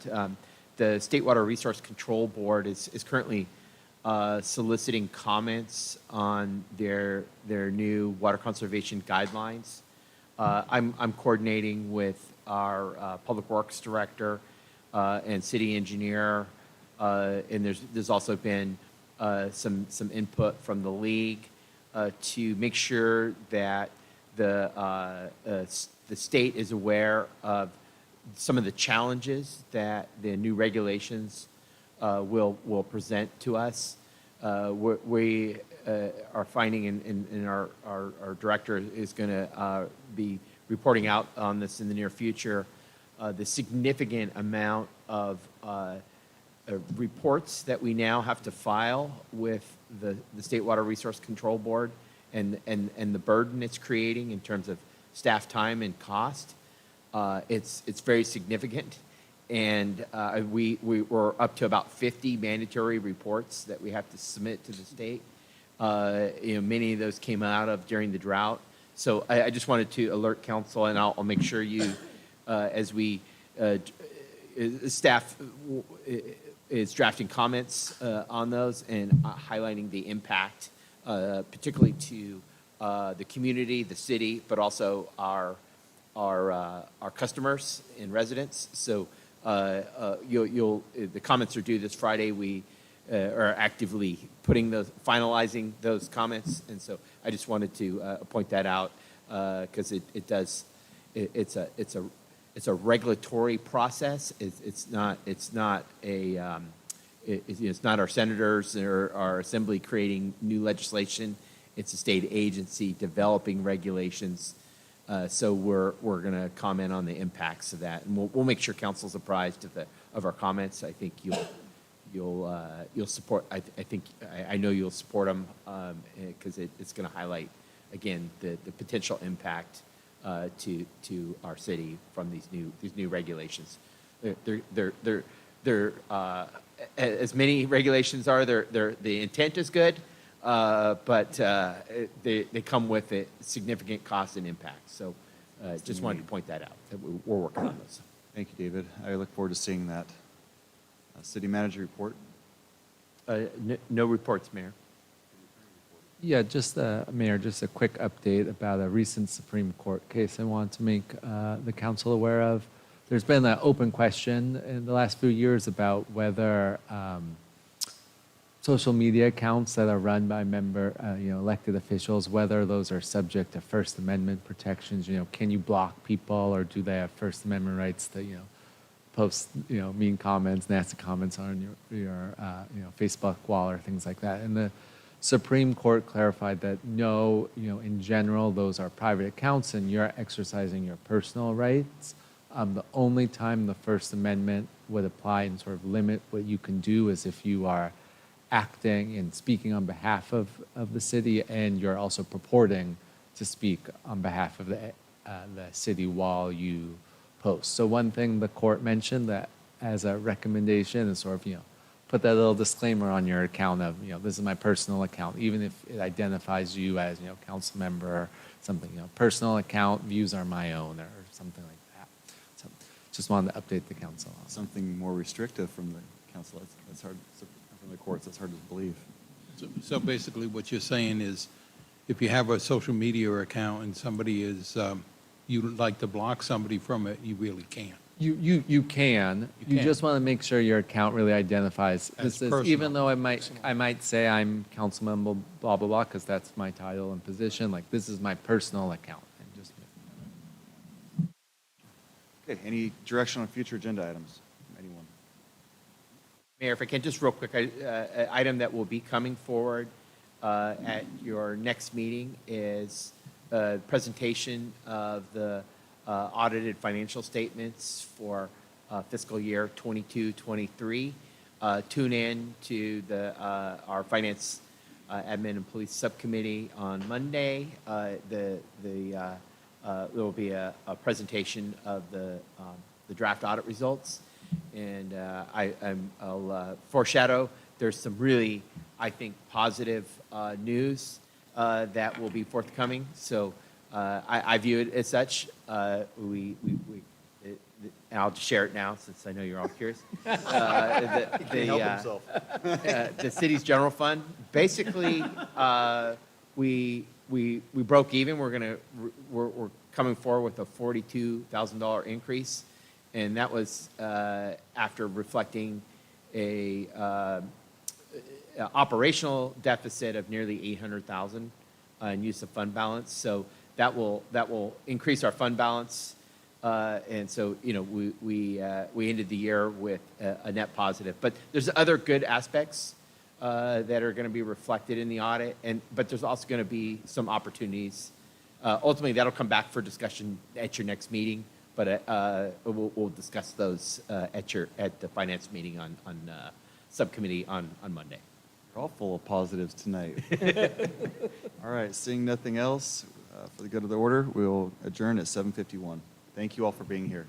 the State Water Resource Control Board is currently soliciting comments on their new water conservation guidelines. I'm coordinating with our Public Works Director and City Engineer, and there's also been some input from the league to make sure that the state is aware of some of the challenges that the new regulations will present to us. We are finding, and our director is going to be reporting out on this in the near future, the significant amount of reports that we now have to file with the State Water Resource Control Board and the burden it's creating in terms of staff time and cost. It's very significant. And we're up to about 50 mandatory reports that we have to submit to the state. Many of those came out of during the drought. So I just wanted to alert council, and I'll make sure you, as we staff is drafting comments on those and highlighting the impact, particularly to the community, the city, but also our customers and residents. So the comments are due this Friday. We are actively finalizing those comments, and so I just wanted to point that out because it's a regulatory process. It's not our senators or our assembly creating new legislation. It's a state agency developing regulations. So we're going to comment on the impacts of that, and we'll make sure council's apprised of our comments. I think you'll support. I know you'll support them because it's going to highlight again the potential impact to our city from these new regulations. They're as many regulations are. The intent is good. But they come with a significant cost and impact. So just wanted to point that out. That we're working on those. Thank you, David. I look forward to seeing that. City manager report. No reports, Mayor. Yeah, Mayor, just a quick update about a recent Supreme Court case I want to make the council aware of. There's been an open question in the last few years about whether social media accounts that are run by elected officials, whether those are subject to First Amendment protections. Can you block people, or do they have First Amendment rights to, post, mean comments, nasty comments on your Facebook wall or things like that? And the Supreme Court clarified that no, in general, those are private accounts, and you're exercising your personal rights. The only time the First Amendment would apply and sort of limit what you can do is if you are acting and speaking on behalf of the city, and you're also purporting to speak on behalf of the city while you post. So one thing the court mentioned that as a recommendation is sort of, put that little disclaimer on your account of, this is my personal account, even if it identifies you as, council member or something, personal account, views are my own or something like that. So just wanted to update the council on Something more restrictive from the council. That's hard. From the courts, that's hard to believe. So basically what you're saying is if you have a social media account and somebody is, you'd like to block somebody from it, you really can't. You can. You just want to make sure your account really identifies this is, even though I might say I'm councilmember blah blah blah because that's my title and position. Like, this is my personal account. And just okay. Any direction on future agenda items? Anyone? Mayor, if I can just real quick, an item that will be coming forward at your next meeting is a presentation of the audited financial statements for fiscal year 22-23. Tune in to our Finance, Admin, and Police Subcommittee on Monday. There will be a presentation of the draft audit results. And I'll foreshadow, there's some really I think, positive news that will be forthcoming. So I view it as such. And I'll just share it now since I know you're all curious. The city's general fund, basically, we broke even. We're coming forward with a $42,000 increase, and that was after reflecting a operational deficit of nearly $800,000 in use of fund balance. So that will increase our fund balance. And so, we ended the year with a net positive. But there's other good aspects that are going to be reflected in the audit, but there's also going to be some opportunities. Ultimately, that'll come back for discussion at your next meeting, but we'll discuss those at the finance meeting on subcommittee on Monday. We're all full of positives tonight. All right, seeing nothing else, for the good of the order, we'll adjourn at 7:51. Thank you all for being here.